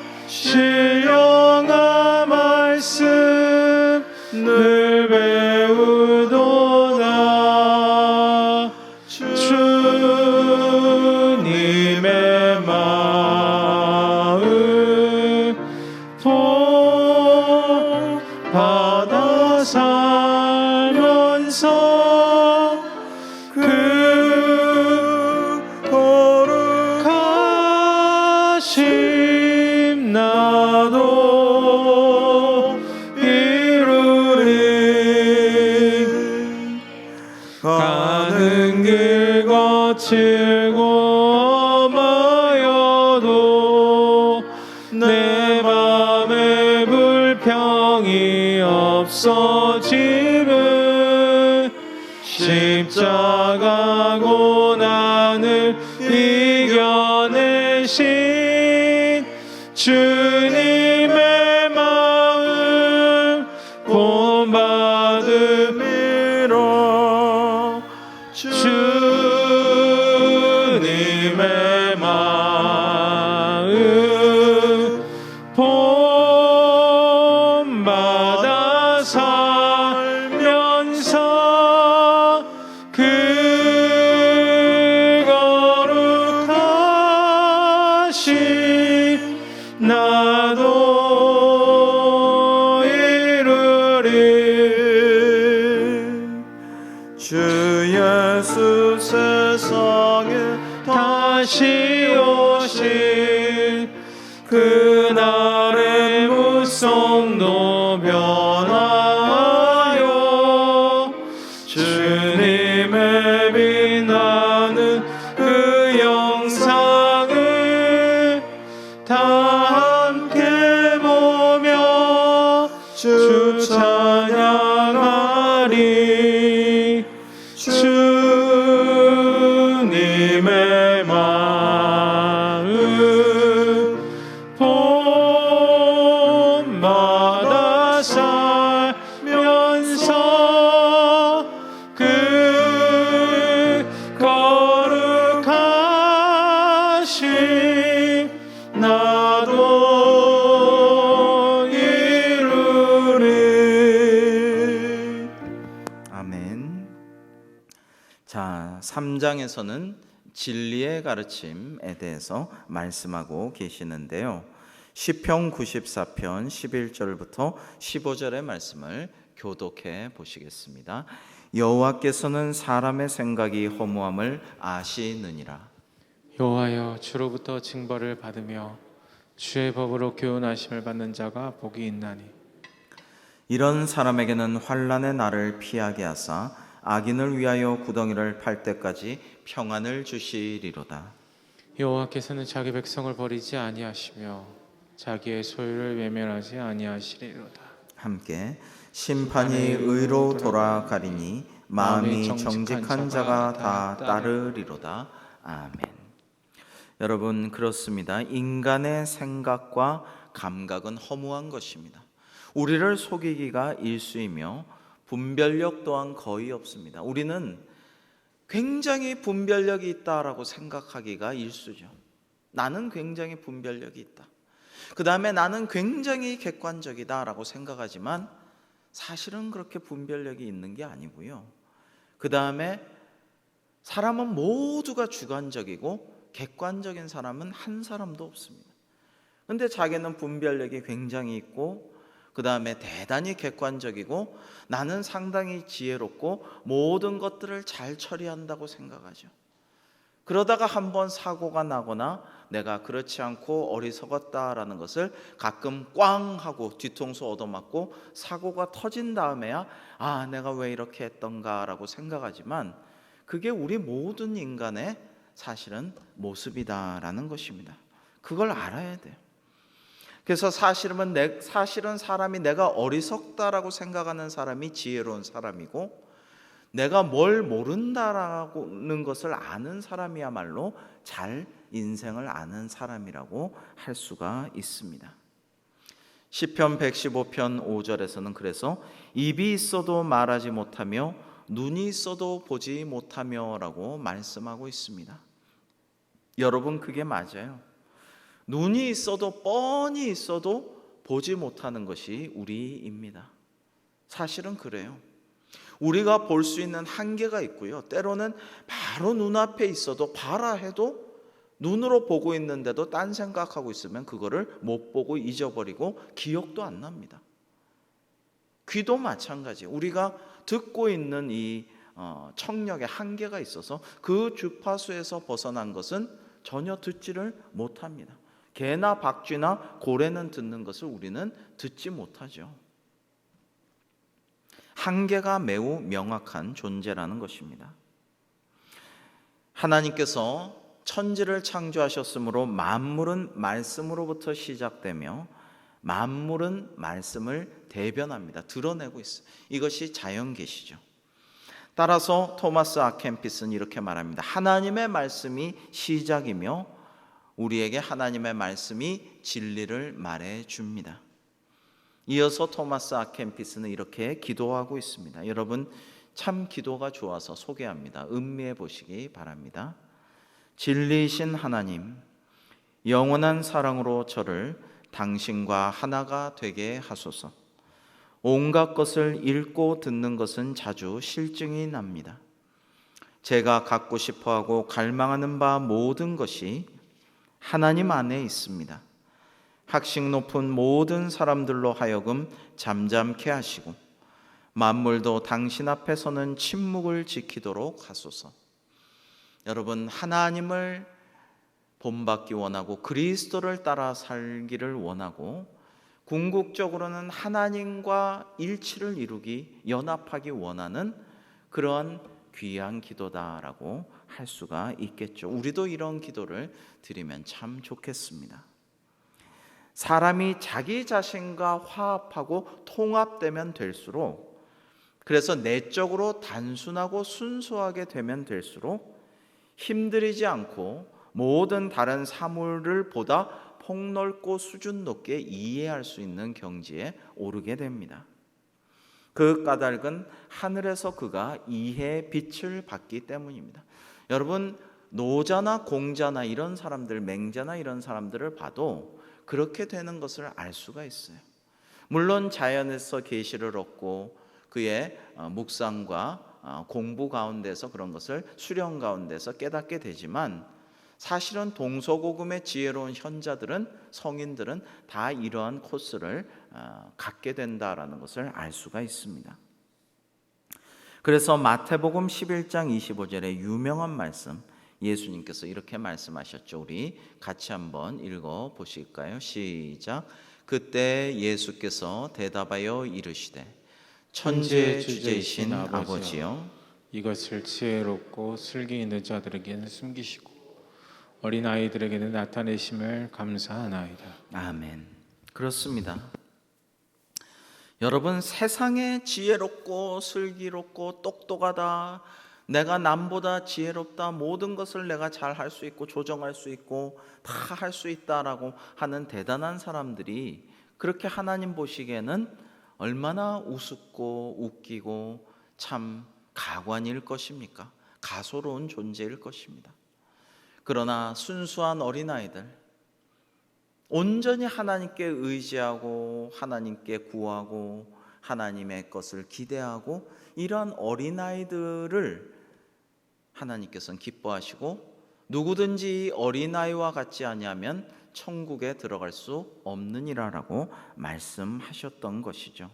하심 나도 이루리. 가는 길 거칠고 험하여도 내 맘에 불평이 없어짐을 십자가 고난을 이겨내신 주님의 마음 본받음이로 주님의 마음 본받아 살면서 그 거룩하신 나도 이루리. 주 예수 세상에 다시 오실 그날의 무성도 변하여 주님의 빛나는 그 영상을 다 함께 보며 주 찬양하리. 주님의 마음 본받아 살면서 그 거룩하신 나도 이루리. 아멘. 자, 3장에서는 진리의 가르침에 대해서 말씀하고 계시는데요. 시편 94편 11절부터 15절의 말씀을 교독해 보시겠습니다. 여호와께서는 사람의 생각이 허무함을 아시느니라. 여호와여, 주로부터 징벌을 받으며 주의 법으로 교훈하심을 받는 자가 복이 있나니. 이런 사람에게는 환난의 날을 피하게 하사 악인을 위하여 구덩이를 팔 때까지 평안을 주시리로다. 여호와께서는 자기 백성을 버리지 아니하시며 자기의 소유를 외면하지 아니하시리로다. 함께 심판이 의로 돌아가리니 마음이 정직한 자가 다 따르리로다. 아멘. 여러분, 그렇습니다. 인간의 생각과 감각은 허무한 것입니다. 우리를 속이기가 일쑤이며 분별력 또한 거의 없습니다. 우리는 굉장히 분별력이 있다라고 생각하기가 일쑤죠. 나는 굉장히 분별력이 있다. 그 다음에 나는 굉장히 객관적이다라고 생각하지만 사실은 그렇게 분별력이 있는 게 아니고요. 그 다음에 사람은 모두가 주관적이고 객관적인 사람은 한 사람도 없습니다. 근데 자기는 분별력이 굉장히 있고 그 다음에 대단히 객관적이고 나는 상당히 지혜롭고 모든 것들을 잘 처리한다고 생각하죠. 그러다가 한번 사고가 나거나 내가 그렇지 않고 어리석었다라는 것을 가끔 꽝 하고 뒤통수 얻어맞고 사고가 터진 다음에야 아, 내가 왜 이렇게 했던가라고 생각하지만 그게 우리 모든 인간의 사실은 모습이다라는 것입니다. 그걸 알아야 돼요. 그래서 사실은 사람이 내가 어리석다라고 생각하는 사람이 지혜로운 사람이고 내가 뭘 모른다라는 것을 아는 사람이야말로 잘 인생을 아는 사람이라고 할 수가 있습니다. 시편 115편 5절에서는 그래서 입이 있어도 말하지 못하며 눈이 있어도 보지 못하며 라고 말씀하고 있습니다. 여러분, 그게 맞아요. 눈이 있어도 뻔히 있어도 보지 못하는 것이 우리입니다. 사실은 그래요. 우리가 볼 수 있는 한계가 있고요. 때로는 바로 눈앞에 있어도 봐라 해도 눈으로 보고 있는데도 딴 생각하고 있으면 그거를 못 보고 잊어버리고 기억도 안 납니다. 귀도 마찬가지. 우리가 듣고 있는 이 청력의 한계가 있어서 그 주파수에서 벗어난 것은 전혀 듣지를 못합니다. 개나 박쥐나 고래는 듣는 것을 우리는 듣지 못하죠. 한계가 매우 명확한 존재라는 것입니다. 하나님께서 천지를 창조하셨으므로 만물은 말씀으로부터 시작되며 만물은 말씀을 대변합니다. 드러내고 있어요. 이것이 자연계시죠. 따라서 토마스 아켄피스는 이렇게 말합니다. 하나님의 말씀이 시작이며 우리에게 하나님의 말씀이 진리를 말해줍니다. 이어서 토마스 아켄피스는 이렇게 기도하고 있습니다. 여러분, 참 기도가 좋아서 소개합니다. 음미해 보시기 바랍니다. 진리이신 하나님, 영원한 사랑으로 저를 당신과 하나가 되게 하소서. 온갖 것을 읽고 듣는 것은 자주 실증이 납니다. 제가 갖고 싶어하고 갈망하는 바 모든 것이 하나님 안에 있습니다. 학식 높은 모든 사람들로 하여금 잠잠케 하시고 만물도 당신 앞에서는 침묵을 지키도록 하소서. 여러분, 하나님을 본받기 원하고 그리스도를 따라 살기를 원하고 궁극적으로는 하나님과 일치를 이루기, 연합하기 원하는 그러한 귀한 기도다라고 할 수가 있겠죠. 우리도 이런 기도를 드리면 참 좋겠습니다. 사람이 자기 자신과 화합하고 통합되면 될수록, 그래서 내적으로 단순하고 순수하게 되면 될수록 힘들이지 않고 모든 다른 사물을 보다 폭넓고 수준 높게 이해할 수 있는 경지에 오르게 됩니다. 그 까닭은 하늘에서 그가 이해의 빛을 받기 때문입니다. 여러분, 노자나 공자나 이런 사람들, 맹자나 이런 사람들을 봐도 그렇게 되는 것을 알 수가 있어요. 물론 자연에서 계시를 얻고 그의 묵상과 공부 가운데서 그런 것을 수련 가운데서 깨닫게 되지만, 사실은 동서고금의 지혜로운 현자들은, 성인들은 다 이러한 코스를 갖게 된다라는 것을 알 수가 있습니다. 그래서 마태복음 11장 25절의 유명한 말씀, 예수님께서 이렇게 말씀하셨죠. 우리 같이 한번 읽어 보실까요? 시작. 그때 예수께서 대답하여 이르시되 천지의 주제이신 아버지여, 이것을 지혜롭고 슬기 있는 자들에게는 숨기시고 어린아이들에게는 나타내심을 감사하나이다. 아멘. 그렇습니다. 여러분, 세상에 지혜롭고 슬기롭고 똑똑하다, 내가 남보다 지혜롭다, 모든 것을 내가 잘 할 수 있고 조정할 수 있고 다 할 수 있다라고 하는 대단한 사람들이 그렇게 하나님 보시기에는 얼마나 우습고 웃기고 참 가관일 것입니까? 가소로운 존재일 것입니다. 그러나 순수한 어린아이들, 온전히 하나님께 의지하고 하나님께 구하고 하나님의 것을 기대하고 이러한 어린아이들을 하나님께서는 기뻐하시고, 누구든지 어린아이와 같지 아니하면 천국에 들어갈 수 없느니라라고 말씀하셨던 것이죠.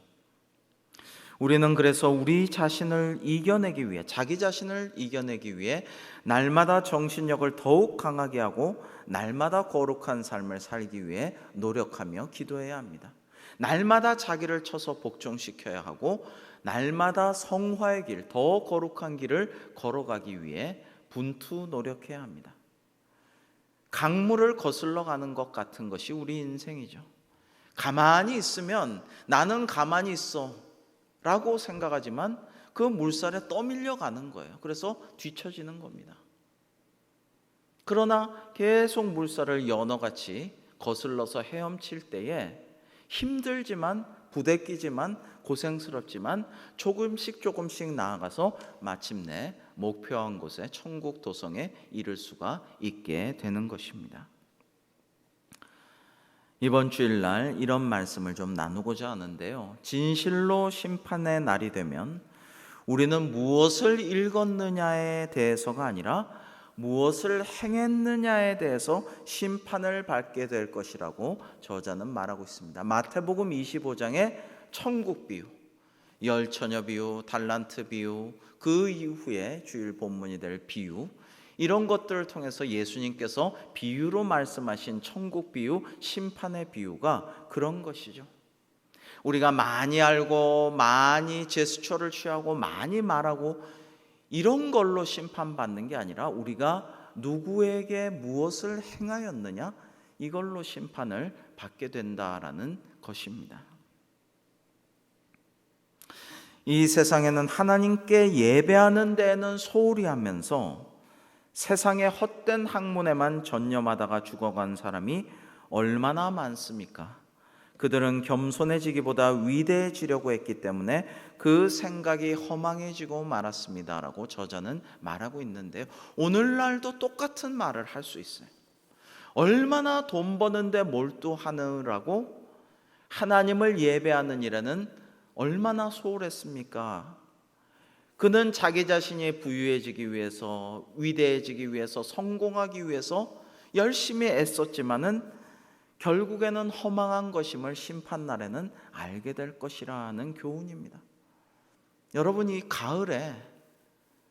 우리는 그래서 우리 자신을 이겨내기 위해, 자기 자신을 이겨내기 위해 날마다 정신력을 더욱 강하게 하고 날마다 거룩한 삶을 살기 위해 노력하며 기도해야 합니다. 날마다 자기를 쳐서 복종시켜야 하고 날마다 성화의 길, 더 거룩한 길을 걸어가기 위해 분투 노력해야 합니다. 강물을 거슬러 가는 것 같은 것이 우리 인생이죠. 가만히 있으면 나는 가만히 있어 라고 생각하지만 그 물살에 떠밀려 가는 거예요. 그래서 뒤처지는 겁니다. 그러나 계속 물살을 연어같이 거슬러서 헤엄칠 때에 힘들지만 부대끼지만 고생스럽지만 조금씩 나아가서 마침내 목표한 곳에 천국 도성에 이를 수가 있게 되는 것입니다. 이번 주일날 이런 말씀을 좀 나누고자 하는데요, 진실로 심판의 날이 되면 우리는 무엇을 읽었느냐에 대해서가 아니라 무엇을 행했느냐에 대해서 심판을 받게 될 것이라고 저자는 말하고 있습니다. 마태복음 25장의 천국 비유, 열처녀 비유, 달란트 비유, 그 이후에 주일 본문이 될 비유, 이런 것들을 통해서 예수님께서 비유로 말씀하신 천국 비유, 심판의 비유가 그런 것이죠. 우리가 많이 알고 많이 제스처를 취하고 많이 말하고 이런 걸로 심판받는 게 아니라 우리가 누구에게 무엇을 행하였느냐, 이걸로 심판을 받게 된다라는 것입니다. 이 세상에는 하나님께 예배하는 데에는 소홀히 하면서 세상의 헛된 학문에만 전념하다가 죽어간 사람이 얼마나 많습니까? 그들은 겸손해지기보다 위대해지려고 했기 때문에 그 생각이 허망해지고 말았습니다라고 저자는 말하고 있는데요. 오늘날도 똑같은 말을 할 수 있어요. 얼마나 돈 버는데 몰두하느라고 하나님을 예배하는 일에는 얼마나 소홀했습니까? 그는 자기 자신이 부유해지기 위해서, 위대해지기 위해서, 성공하기 위해서 열심히 애썼지만은 결국에는 허망한 것임을 심판날에는 알게 될 것이라는 교훈입니다. 여러분, 이 가을에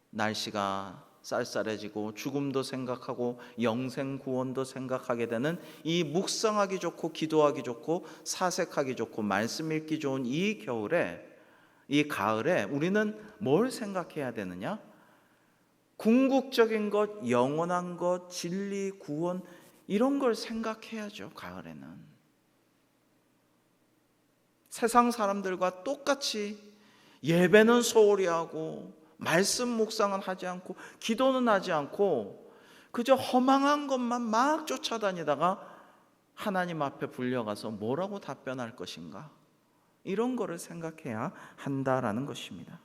날씨가 쌀쌀해지고 죽음도 생각하고 영생 구원도 생각하게 되는 이 묵상하기 좋고 기도하기 좋고 사색하기 좋고 말씀 읽기 좋은 이 겨울에, 이 가을에 우리는 뭘 생각해야 되느냐? 궁극적인 것, 영원한 것, 진리, 구원, 이런 걸 생각해야죠. 가을에는 세상 사람들과 똑같이 예배는 소홀히 하고 말씀 묵상은 하지 않고 기도는 하지 않고 그저 허망한 것만 막 쫓아다니다가 하나님 앞에 불려가서 뭐라고 답변할 것인가, 이런 거를 생각해야 한다라는 것입니다.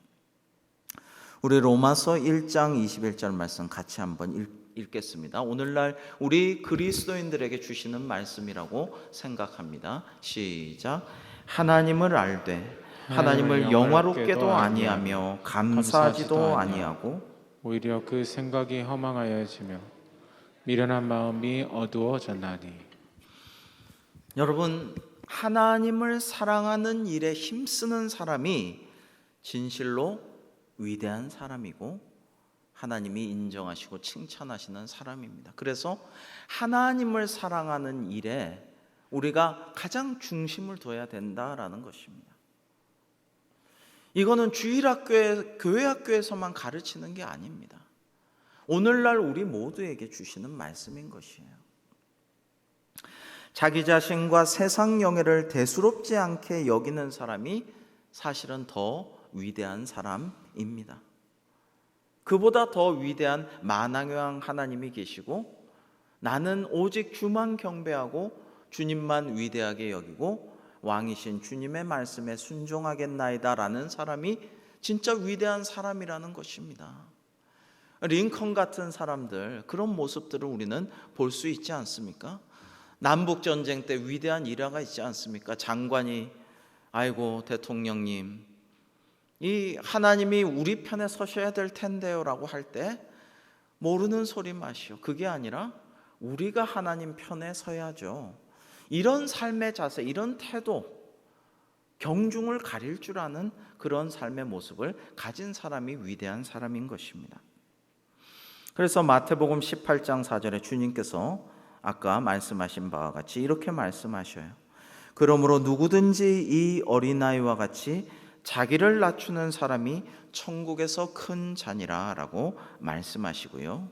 우리 로마서 1장 21절 말씀 같이 한번 읽겠습니다. 오늘날 우리 그리스도인들에게 주시는 말씀이라고 생각합니다. 시작. 하나님을 알되 하나님을 영화롭게도 아니하며 감사하지도 아니하고 오히려 그 생각이 허망하여지며 미련한 마음이 어두워졌나니. 여러분, 하나님을 사랑하는 일에 힘쓰는 사람이 진실로 위대한 사람이고 하나님이 인정하시고 칭찬하시는 사람입니다. 그래서 하나님을 사랑하는 일에 우리가 가장 중심을 둬야 된다라는 것입니다. 이거는 주일학교에, 교회학교에서만 가르치는 게 아닙니다. 오늘날 우리 모두에게 주시는 말씀인 것이에요. 자기 자신과 세상 영예를 대수롭지 않게 여기는 사람이 사실은 더 위대한 사람입니다. 그보다 더 위대한 만왕의 하나님이 계시고 나는 오직 주만 경배하고 주님만 위대하게 여기고 왕이신 주님의 말씀에 순종하겠나이다 라는 사람이 진짜 위대한 사람이라는 것입니다. 링컨 같은 사람들, 그런 모습들을 우리는 볼 수 있지 않습니까? 남북전쟁 때 위대한 일화가 있지 않습니까? 장관이 아이고 대통령님, 이 하나님이 우리 편에 서셔야 될 텐데요 라고 할 때 모르는 소리 마시오. 그게 아니라 우리가 하나님 편에 서야죠. 이런 삶의 자세, 이런 태도, 경중을 가릴 줄 아는 그런 삶의 모습을 가진 사람이 위대한 사람인 것입니다. 그래서 마태복음 18장 4절에 주님께서 아까 말씀하신 바와 같이 이렇게 말씀하셔요. 그러므로 누구든지 이 어린아이와 같이 자기를 낮추는 사람이 천국에서 큰 자니라 라고 말씀하시고요.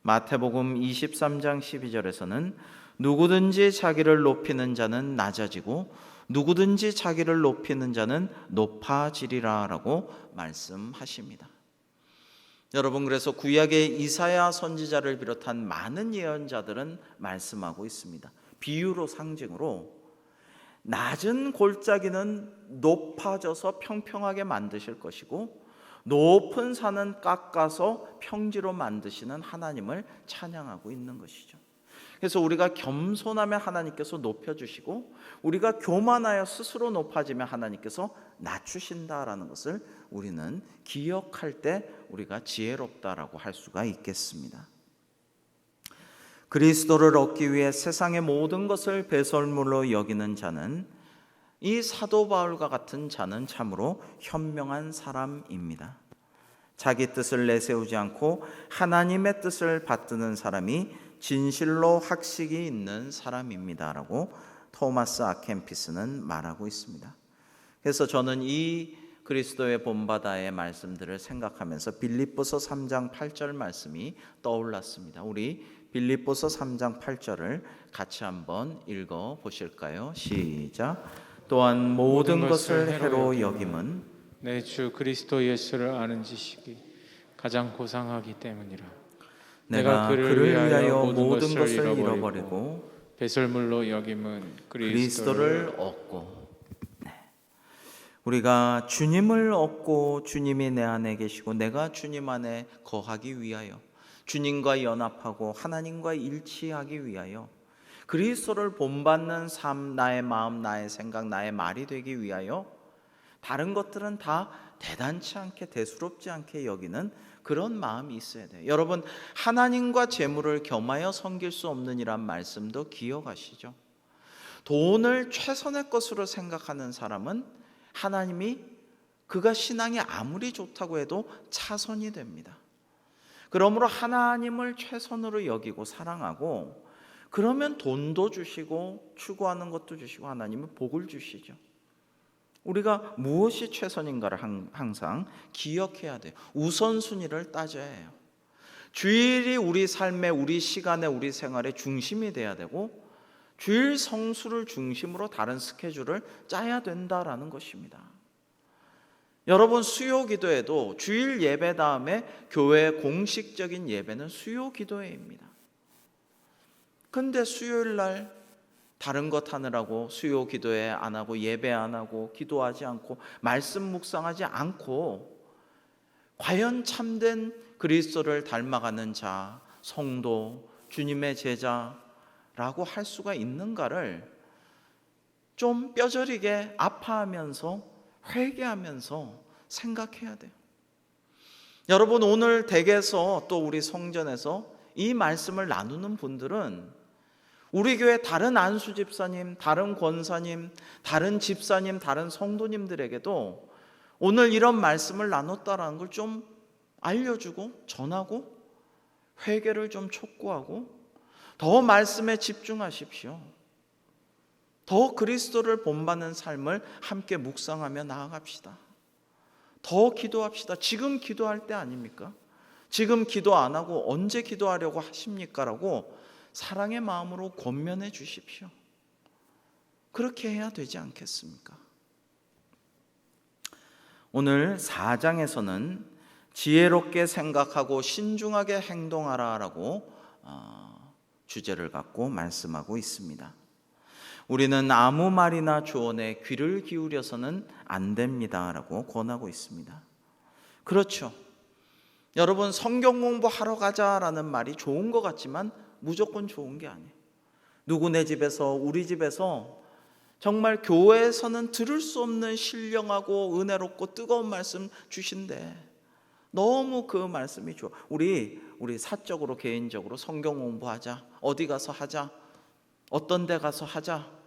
마태복음 23장 12절에서는 누구든지 자기를 높이는 자는 낮아지고 누구든지 자기를 높이는 자는 높아지리라 라고 말씀하십니다. 여러분, 그래서 구약의 이사야 선지자를 비롯한 많은 예언자들은 말씀하고 있습니다. 비유로, 상징으로 낮은 골짜기는 높아져서 평평하게 만드실 것이고 높은 산은 깎아서 평지로 만드시는 하나님을 찬양하고 있는 것이죠. 그래서 우리가 겸손하면 하나님께서 높여주시고 우리가 교만하여 스스로 높아지면 하나님께서 낮추신다라는 것을 우리는 기억할 때 우리가 지혜롭다라고 할 수가 있겠습니다. 그리스도를 얻기 위해 세상의 모든 것을 배설물로 여기는 자는, 이 사도 바울과 같은 자는 참으로 현명한 사람입니다. 자기 뜻을 내세우지 않고 하나님의 뜻을 받드는 사람이 진실로 학식이 있는 사람입니다라고 토마스 아켄피스는 말하고 있습니다. 그래서 저는 이 그리스도의 본받아의 말씀들을 생각하면서 빌립보서 3장 8절 말씀이 떠올랐습니다. 우리 빌립보서 3장 8절을 같이 한번 읽어 보실까요? 시작. 또한 모든 것을 해로 여김은 내 주 그리스도 예수를 아는 지식이 가장 고상하기 때문이라. 내가 그를 위하여 모든 것을 잃어버리고 배설물로 여김은 그리스도를 얻고. 우리가 주님을 얻고 주님이 내 안에 계시고 내가 주님 안에 거하기 위하여, 주님과 연합하고 하나님과 일치하기 위하여, 그리스도를 본받는 삶, 나의 마음, 나의 생각, 나의 말이 되기 위하여 다른 것들은 다 대단치 않게, 대수롭지 않게 여기는 그런 마음이 있어야 돼요. 여러분, 하나님과 재물을 겸하여 섬길 수 없는 이란 말씀도 기억하시죠? 돈을 최선의 것으로 생각하는 사람은 하나님이 그가 신앙이 아무리 좋다고 해도 차선이 됩니다. 그러므로 하나님을 최선으로 여기고 사랑하고, 그러면 돈도 주시고 추구하는 것도 주시고 하나님은 복을 주시죠. 우리가 무엇이 최선인가를 항상 기억해야 돼요. 우선순위를 따져야 해요. 주일이 우리 삶의, 우리 시간의, 우리 생활의 중심이 돼야 되고, 주일 성수를 중심으로 다른 스케줄을 짜야 된다라는 것입니다. 여러분, 수요 기도회도 주일 예배 다음에 교회 공식적인 예배는 수요 기도회입니다. 근데 수요일 날 다른 것 하느라고 수요 기도회 안 하고 예배 안 하고 기도하지 않고 말씀 묵상하지 않고, 과연 참된 그리스도를 닮아가는 자, 성도, 주님의 제자라고 할 수가 있는가를 좀 뼈저리게 아파하면서 회개하면서 생각해야 돼요. 여러분, 오늘 댁에서 또 우리 성전에서 이 말씀을 나누는 분들은 우리 교회 다른 안수 집사님, 다른 권사님, 다른 집사님, 다른 성도님들에게도 오늘 이런 말씀을 나눴다라는 걸 좀 알려주고 전하고 회개를 좀 촉구하고 더 말씀에 집중하십시오. 더 그리스도를 본받는 삶을 함께 묵상하며 나아갑시다. 더 기도합시다. 지금 기도할 때 아닙니까? 지금 기도 안 하고 언제 기도하려고 하십니까? 라고 사랑의 마음으로 권면해 주십시오. 그렇게 해야 되지 않겠습니까? 오늘 4장에서는 지혜롭게 생각하고 신중하게 행동하라라고 주제를 갖고 말씀하고 있습니다. 우리는 아무 말이나 조언에 귀를 기울여서는 안 됩니다라고 권하고 있습니다. 그렇죠. 여러분, 성경 공부하러 가자라는 말이 좋은 것 같지만 무조건 좋은 게 아니에요. 누구네 집에서, 우리 집에서 정말 교회에서는 들을 수 없는 신령하고 은혜롭고 뜨거운 말씀 주신대. 너무 그 말씀이 좋아. 우리 사적으로, 개인적으로 성경 공부하자. 어디 가서 하자. 어떤 데 가서 하자.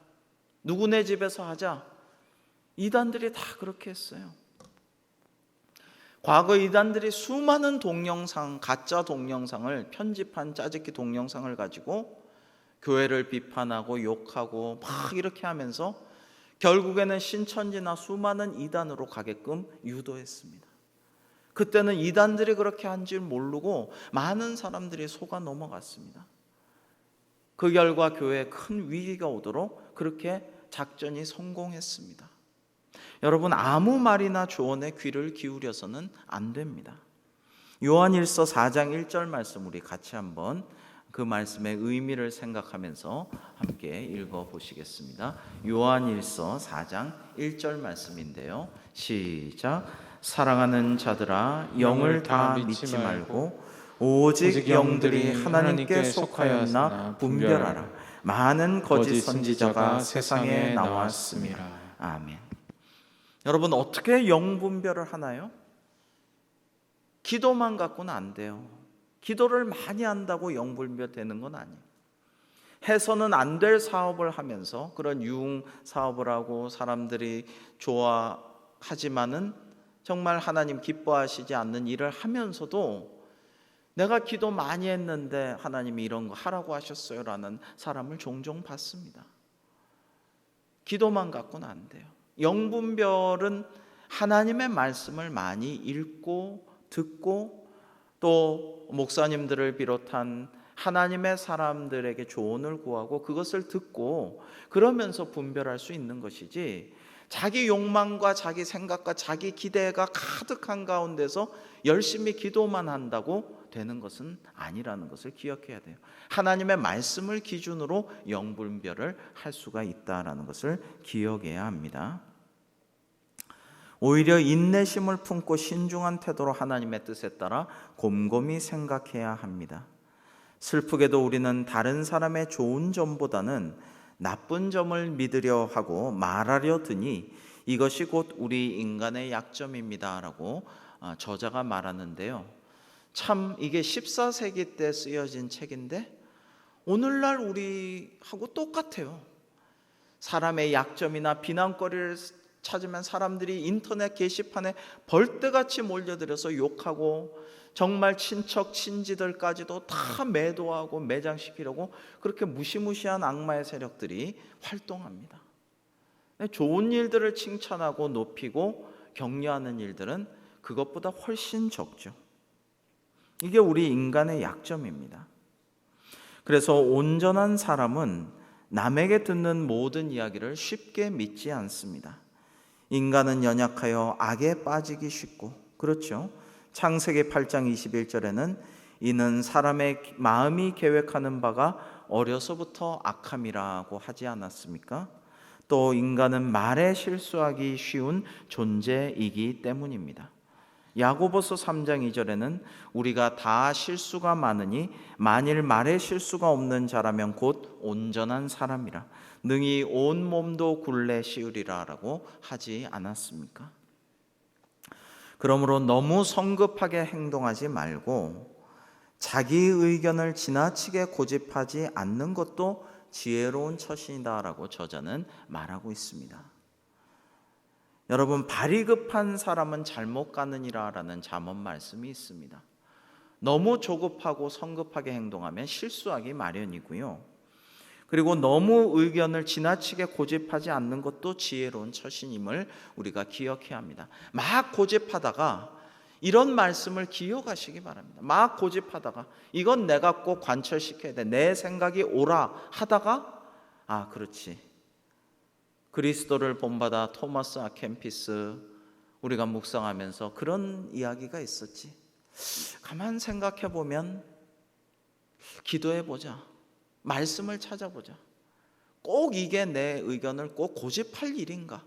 누구네 집에서 하자. 이단들이 다 그렇게 했어요. 과거 이단들이 수많은 동영상, 가짜 동영상을 편집한 짜집기 동영상을 가지고 교회를 비판하고 욕하고 막 이렇게 하면서 결국에는 신천지나 수많은 이단으로 가게끔 유도했습니다. 그때는 이단들이 그렇게 한 줄 모르고 많은 사람들이 속아 넘어갔습니다. 그 결과 교회에 큰 위기가 오도록 그렇게 작전이 성공했습니다. 여러분, 아무 말이나 조언에 귀를 기울여서는 안 됩니다. 요한일서 4장 1절 말씀 우리 같이 한번 그 말씀의 의미를 생각하면서 함께 읽어보시겠습니다. 요한일서 4장 1절 말씀인데요. 시작. 사랑하는 자들아, 영을 다 믿지 말고 오직 영들이 하나님께 속하였나 분별하라. 많은 거짓 선지자가 세상에 나왔습니다. 아멘. 여러분, 어떻게 영 분별을 하나요? 기도만 갖고는 안 돼요. 기도를 많이 한다고 영 분별되는 건 아니에요. 해서는 안 될 사업을 하면서 그런 유흥 사업을 하고 사람들이 좋아하지만은 정말 하나님 기뻐하시지 않는 일을 하면서도 내가 기도 많이 했는데 하나님이 이런 거 하라고 하셨어요 라는 사람을 종종 봤습니다. 기도만 갖고는 안 돼요. 영분별은 하나님의 말씀을 많이 읽고 듣고 또 목사님들을 비롯한 하나님의 사람들에게 조언을 구하고 그것을 듣고 그러면서 분별할 수 있는 것이지, 자기 욕망과 자기 생각과 자기 기대가 가득한 가운데서 열심히 기도만 한다고 되는 것은 아니라는 것을 기억해야 돼요. 하나님의 말씀을 기준으로 영분별을 할 수가 있다라는 것을 기억해야 합니다. 오히려 인내심을 품고 신중한 태도로 하나님의 뜻에 따라 곰곰이 생각해야 합니다. 슬프게도 우리는 다른 사람의 좋은 점보다는 나쁜 점을 믿으려 하고 말하려 드니 이것이 곧 우리 인간의 약점입니다 라고 저자가 말하는데요, 참 이게 14세기 때 쓰여진 책인데 오늘날 우리하고 똑같아요. 사람의 약점이나 비난거리를 찾으면 사람들이 인터넷 게시판에 벌떼같이 몰려들어서 욕하고 정말 친척 친지들까지도 다 매도하고 매장시키려고 그렇게 무시무시한 악마의 세력들이 활동합니다. 좋은 일들을 칭찬하고 높이고 격려하는 일들은 그것보다 훨씬 적죠. 이게 우리 인간의 약점입니다. 그래서 온전한 사람은 남에게 듣는 모든 이야기를 쉽게 믿지 않습니다. 인간은 연약하여 악에 빠지기 쉽고, 그렇죠. 창세기 8장 21절에는 이는 사람의 마음이 계획하는 바가 어려서부터 악함이라고 하지 않았습니까? 또 인간은 말에 실수하기 쉬운 존재이기 때문입니다. 야고보서 3장 2절에는 우리가 다 실수가 많으니 만일 말에 실수가 없는 자라면 곧 온전한 사람이라 능히 온 몸도 굴레 씌우리라 라고 하지 않았습니까? 그러므로 너무 성급하게 행동하지 말고 자기 의견을 지나치게 고집하지 않는 것도 지혜로운 처신이다라고 저자는 말하고 있습니다. 여러분, 발이 급한 사람은 잘못 가느니라라는 잠언 말씀이 있습니다. 너무 조급하고 성급하게 행동하면 실수하기 마련이고요. 그리고 너무 의견을 지나치게 고집하지 않는 것도 지혜로운 처신임을 우리가 기억해야 합니다. 막 고집하다가 이런 말씀을 기억하시기 바랍니다. 막 고집하다가 이건 내가 꼭 관철시켜야 돼, 내 생각이 옳아 하다가 그렇지, 그리스도를 본받아 토마스 아켐피스 우리가 묵상하면서 그런 이야기가 있었지. 가만 생각해 보면 기도해 보자, 말씀을 찾아보자. 꼭 이게 내 의견을 꼭 고집할 일인가?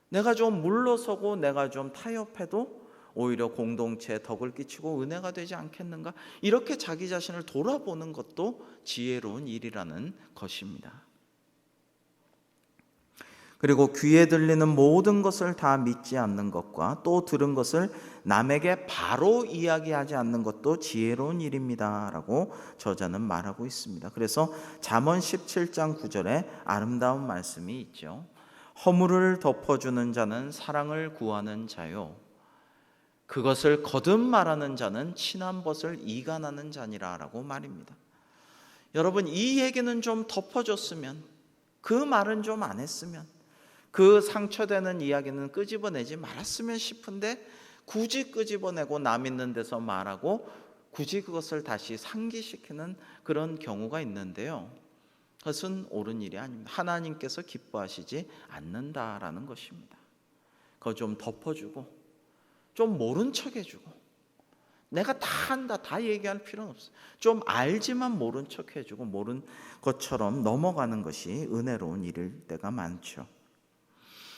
내가 좀 물러서고 내가 좀 타협해도 오히려 공동체에 덕을 끼치고 은혜가 되지 않겠는가? 이렇게 자기 자신을 돌아보는 것도 지혜로운 일이라는 것입니다. 그리고 귀에 들리는 모든 것을 다 믿지 않는 것과 또 들은 것을 남에게 바로 이야기하지 않는 것도 지혜로운 일입니다 라고 저자는 말하고 있습니다. 그래서 잠언 17장 9절에 아름다운 말씀이 있죠. 허물을 덮어주는 자는 사랑을 구하는 자요, 그것을 거듭 말하는 자는 친한 벗을 이간하는 자니라 라고 말입니다. 여러분, 이 얘기는 좀 덮어줬으면, 그 말은 좀 안 했으면, 그 상처되는 이야기는 끄집어내지 말았으면 싶은데 굳이 끄집어내고 남 있는 데서 말하고 굳이 그것을 다시 상기시키는 그런 경우가 있는데요, 그것은 옳은 일이 아닙니다. 하나님께서 기뻐하시지 않는다라는 것입니다. 그거 좀 덮어주고 좀 모른 척 해주고, 내가 다 한다 다 얘기할 필요는 없어요. 좀 알지만 모른 척 해주고 모른 것처럼 넘어가는 것이 은혜로운 일일 때가 많죠.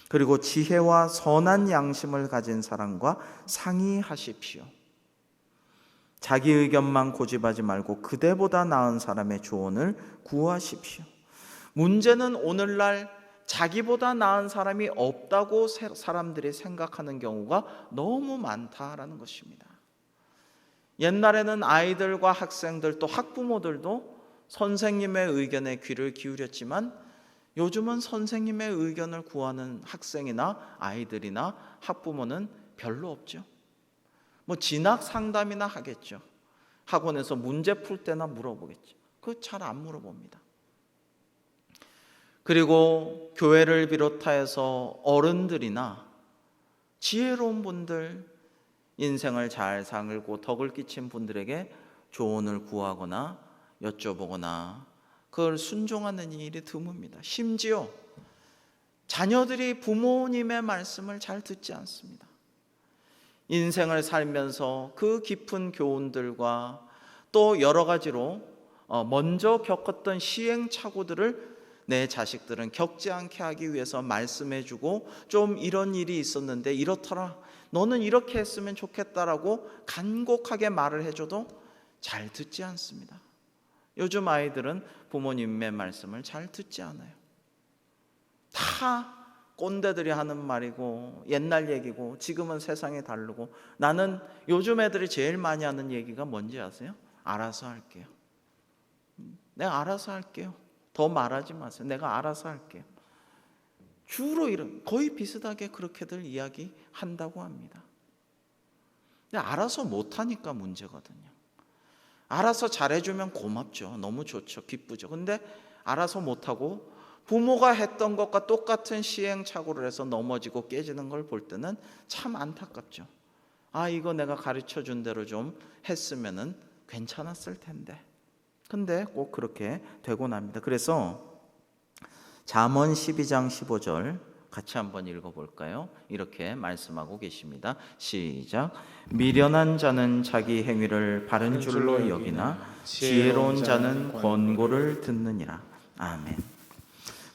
그리고 지혜와 선한 양심을 가진 사람과 상의하십시오. 자기 의견만 고집하지 말고 그대보다 나은 사람의 조언을 구하십시오. 문제는 오늘날 자기보다 나은 사람이 없다고 사람들이 생각하는 경우가 너무 많다라는 것입니다. 옛날에는 아이들과 학생들 또 학부모들도 선생님의 의견에 귀를 기울였지만 요즘은 선생님의 의견을 구하는 학생이나 아이들이나 학부모는 별로 없죠. 뭐 진학 상담이나 하겠죠. 학원에서 문제 풀 때나 물어보겠죠. 그거 잘 안 물어봅니다. 그리고 교회를 비롯하여서 어른들이나 지혜로운 분들, 인생을 잘 살고 덕을 끼친 분들에게 조언을 구하거나 여쭤보거나 그걸 순종하는 일이 드뭅니다. 심지어 자녀들이 부모님의 말씀을 잘 듣지 않습니다. 인생을 살면서 그 깊은 교훈들과 또 여러 가지로 먼저 겪었던 시행착오들을 내 자식들은 겪지 않게 하기 위해서 말씀해주고 좀 이런 일이 있었는데 이렇더라, 너는 이렇게 했으면 좋겠다라고 간곡하게 말을 해줘도 잘 듣지 않습니다. 요즘 아이들은 부모님의 말씀을 잘 듣지 않아요. 다 꼰대들이 하는 말이고 옛날 얘기고 지금은 세상이 다르고, 나는 요즘 애들이 제일 많이 하는 얘기가 뭔지 아세요? 알아서 할게요. 내가 알아서 할게요. 더 말하지 마세요. 내가 알아서 할게요. 주로 이런 거의 비슷하게 그렇게들 이야기한다고 합니다. 근데 알아서 못하니까 문제거든요. 알아서 잘해주면 고맙죠. 너무 좋죠. 기쁘죠. 근데 알아서 못하고 부모가 했던 것과 똑같은 시행착오를 해서 넘어지고 깨지는 걸 볼 때는 참 안타깝죠. 아, 이거 내가 가르쳐준 대로 좀 했으면은 괜찮았을 텐데. 근데 꼭 그렇게 되곤 합니다. 그래서 잠언 12장 15절 같이 한번 읽어볼까요? 이렇게 말씀하고 계십니다. 시작. 미련한 자는 자기 행위를 바른 줄로 여기나 지혜로운 자는 권고를 듣느니라. 아멘.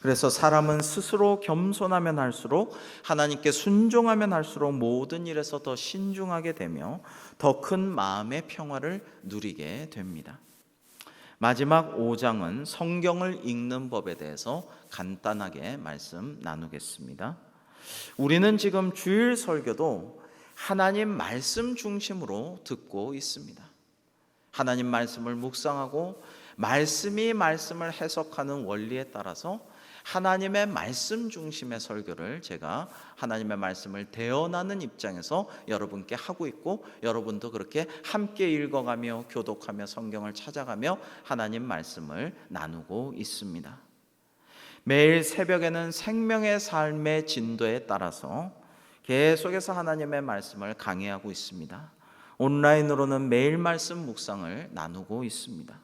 그래서 사람은 스스로 겸손하면 할수록, 하나님께 순종하면 할수록 모든 일에서 더 신중하게 되며 더 큰 마음의 평화를 누리게 됩니다. 마지막 5장은 성경을 읽는 법에 대해서 간단하게 말씀 나누겠습니다. 우리는 지금 주일 설교도 하나님 말씀 중심으로 듣고 있습니다. 하나님 말씀을 묵상하고 말씀이 말씀을 해석하는 원리에 따라서 하나님의 말씀 중심의 설교를 제가 하나님의 말씀을 대언하는 입장에서 여러분께 하고 있고, 여러분도 그렇게 함께 읽어가며 교독하며 성경을 찾아가며 하나님 말씀을 나누고 있습니다. 매일 새벽에는 생명의 삶의 진도에 따라서 계속해서 하나님의 말씀을 강해하고 있습니다. 온라인으로는 매일 말씀 묵상을 나누고 있습니다.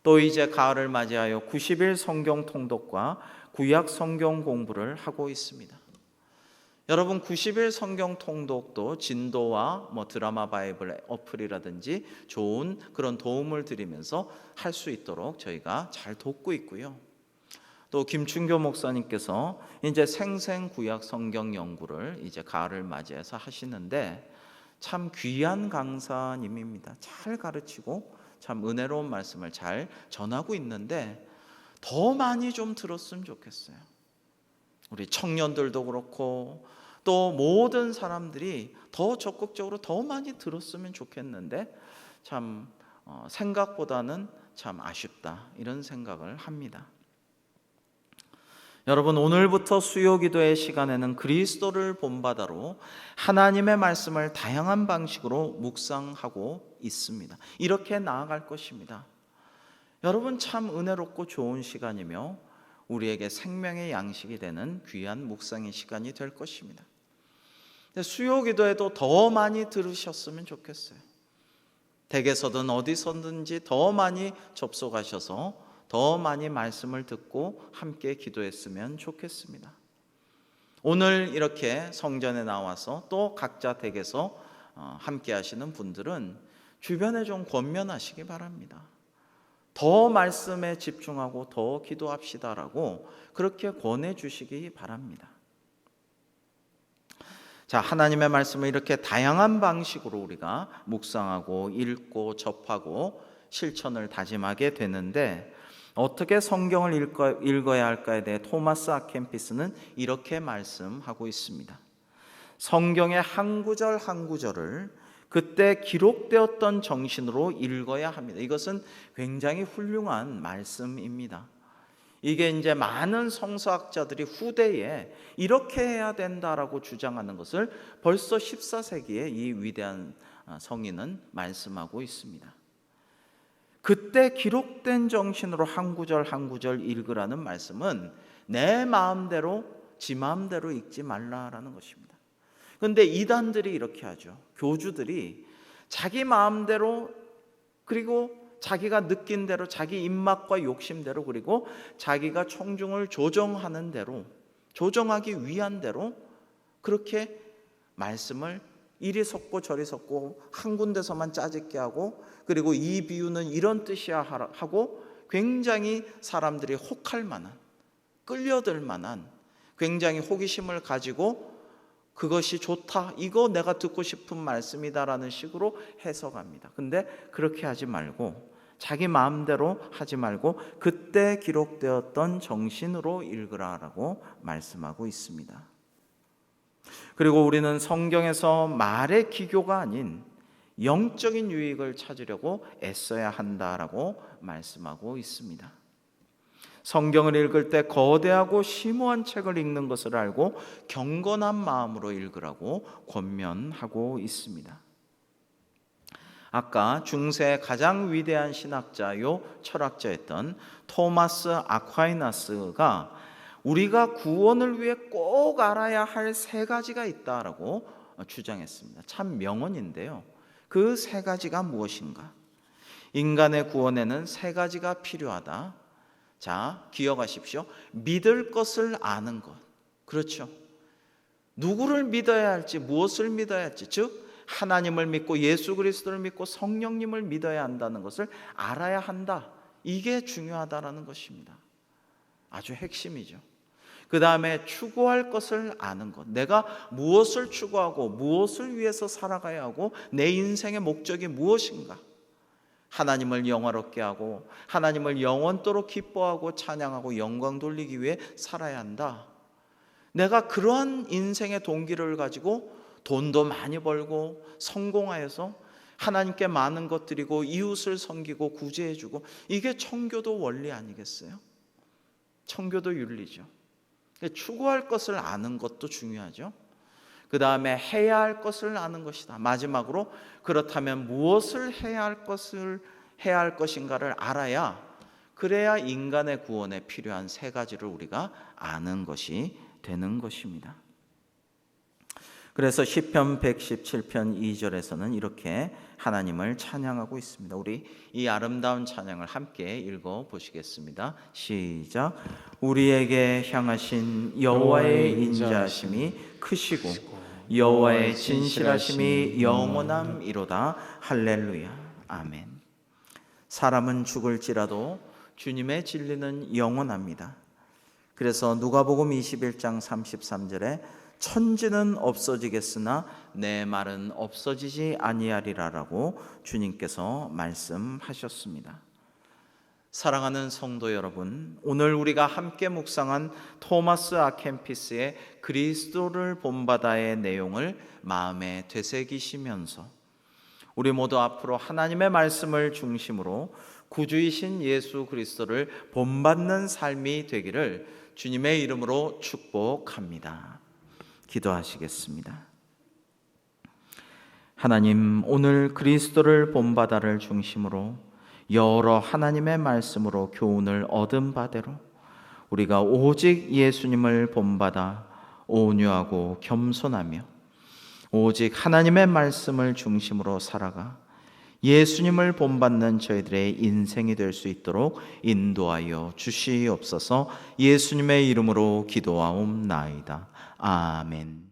또 이제 가을을 맞이하여 90일 성경 통독과 구약 성경 공부를 하고 있습니다. 여러분, 90일 성경 통독도 진도와 드라마 바이블 어플이라든지 좋은 그런 도움을 드리면서 할 수 있도록 저희가 잘 돕고 있고요. 또 김춘교 목사님께서 이제 생생 구약 성경 연구를 이제 가을을 맞이해서 하시는데 참 귀한 강사님입니다. 잘 가르치고 참 은혜로운 말씀을 잘 전하고 있는데 더 많이 좀 들었으면 좋겠어요. 우리 청년들도 그렇고 또 모든 사람들이 더 적극적으로 더 많이 들었으면 좋겠는데 참 생각보다는 참 아쉽다, 이런 생각을 합니다. 여러분, 오늘부터 수요기도의 시간에는 그리스도를 본받아로 하나님의 말씀을 다양한 방식으로 묵상하고 있습니다. 이렇게 나아갈 것입니다. 여러분, 참 은혜롭고 좋은 시간이며 우리에게 생명의 양식이 되는 귀한 묵상의 시간이 될 것입니다. 수요기도에도 더 많이 들으셨으면 좋겠어요. 댁에서든 어디서든지 더 많이 접속하셔서 더 많이 말씀을 듣고 함께 기도했으면 좋겠습니다. 오늘 이렇게 성전에 나와서 또 각자 댁에서 함께 하시는 분들은 주변에 좀 권면하시기 바랍니다. 더 말씀에 집중하고 더 기도합시다라고 그렇게 권해 주시기 바랍니다. 자, 하나님의 말씀을 이렇게 다양한 방식으로 우리가 묵상하고 읽고 접하고 실천을 다짐하게 되는데, 어떻게 성경을 읽어야 할까에 대해 토마스 아켐피스는 이렇게 말씀하고 있습니다. 성경의 한 구절 한 구절을 그때 기록되었던 정신으로 읽어야 합니다. 이것은 굉장히 훌륭한 말씀입니다. 이게 이제 많은 성서학자들이 후대에 이렇게 해야 된다라고 주장하는 것을 벌써 14세기에 이 위대한 성인은 말씀하고 있습니다. 그때 기록된 정신으로 한 구절 한 구절 읽으라는 말씀은 내 마음대로 지 마음대로 읽지 말라라는 것입니다. 그런데 이단들이 이렇게 하죠. 교주들이 자기 마음대로, 그리고 자기가 느낀 대로, 자기 입맛과 욕심대로, 그리고 자기가 청중을 조정하는 대로, 조정하기 위한 대로 그렇게 말씀을 이리 섞고 저리 섞고 한 군데서만 짜집게 하고, 그리고 이 비유는 이런 뜻이야 하고 굉장히 사람들이 혹할 만한, 끌려들 만한 굉장히 호기심을 가지고 그것이 좋다, 이거 내가 듣고 싶은 말씀이다라는 식으로 해석합니다. 근데 그렇게 하지 말고, 자기 마음대로 하지 말고 그때 기록되었던 정신으로 읽으라라고 말씀하고 있습니다. 그리고 우리는 성경에서 말의 기교가 아닌 영적인 유익을 찾으려고 애써야 한다라고 말씀하고 있습니다. 성경을 읽을 때 거대하고 심오한 책을 읽는 것을 알고 경건한 마음으로 읽으라고 권면하고 있습니다. 아까 중세의 가장 위대한 신학자요 철학자였던 토마스 아퀴나스가 우리가 구원을 위해 꼭 알아야 할 세 가지가 있다라고 주장했습니다. 참 명언인데요. 그 세 가지가 무엇인가? 인간의 구원에는 세 가지가 필요하다. 자, 기억하십시오. 믿을 것을 아는 것. 그렇죠. 누구를 믿어야 할지, 무엇을 믿어야 할지, 즉 하나님을 믿고 예수 그리스도를 믿고 성령님을 믿어야 한다는 것을 알아야 한다. 이게 중요하다라는 것입니다. 아주 핵심이죠. 그 다음에 추구할 것을 아는 것. 내가 무엇을 추구하고 무엇을 위해서 살아가야 하고 내 인생의 목적이 무엇인가. 하나님을 영화롭게 하고 하나님을 영원토록 기뻐하고 찬양하고 영광 돌리기 위해 살아야 한다. 내가 그러한 인생의 동기를 가지고 돈도 많이 벌고 성공하여서 하나님께 많은 것 드리고 이웃을 섬기고 구제해주고, 이게 청교도 원리 아니겠어요? 청교도 윤리죠. 추구할 것을 아는 것도 중요하죠. 그 다음에 해야 할 것을 아는 것이다. 마지막으로 그렇다면 무엇을 해야 할 것인가를 알아야, 그래야 인간의 구원에 필요한 세 가지를 우리가 아는 것이 되는 것입니다. 그래서 시편 117편 2절에서는 이렇게 하나님을 찬양하고 있습니다. 우리 이 아름다운 찬양을 함께 읽어 보시겠습니다. 시작. 우리에게 향하신 여호와의 인자하심이 크시고 여호와의 진실하심이 영원함이로다. 할렐루야. 아멘. 사람은 죽을지라도 주님의 진리는 영원합니다. 그래서 누가복음 21장 33절에 천지는 없어지겠으나 내 말은 없어지지 아니하리라라고 주님께서 말씀하셨습니다. 사랑하는 성도 여러분, 오늘 우리가 함께 묵상한 토마스 아켐피스의 그리스도를 본받아의 내용을 마음에 되새기시면서 우리 모두 앞으로 하나님의 말씀을 중심으로 구주이신 예수 그리스도를 본받는 삶이 되기를 주님의 이름으로 축복합니다. 기도하시겠습니다. 하나님, 오늘 그리스도를 본받아를 중심으로 여러 하나님의 말씀으로 교훈을 얻은 바대로 우리가 오직 예수님을 본받아 온유하고 겸손하며 오직 하나님의 말씀을 중심으로 살아가 예수님을 본받는 저희들의 인생이 될 수 있도록 인도하여 주시옵소서. 예수님의 이름으로 기도하옵나이다. 아멘.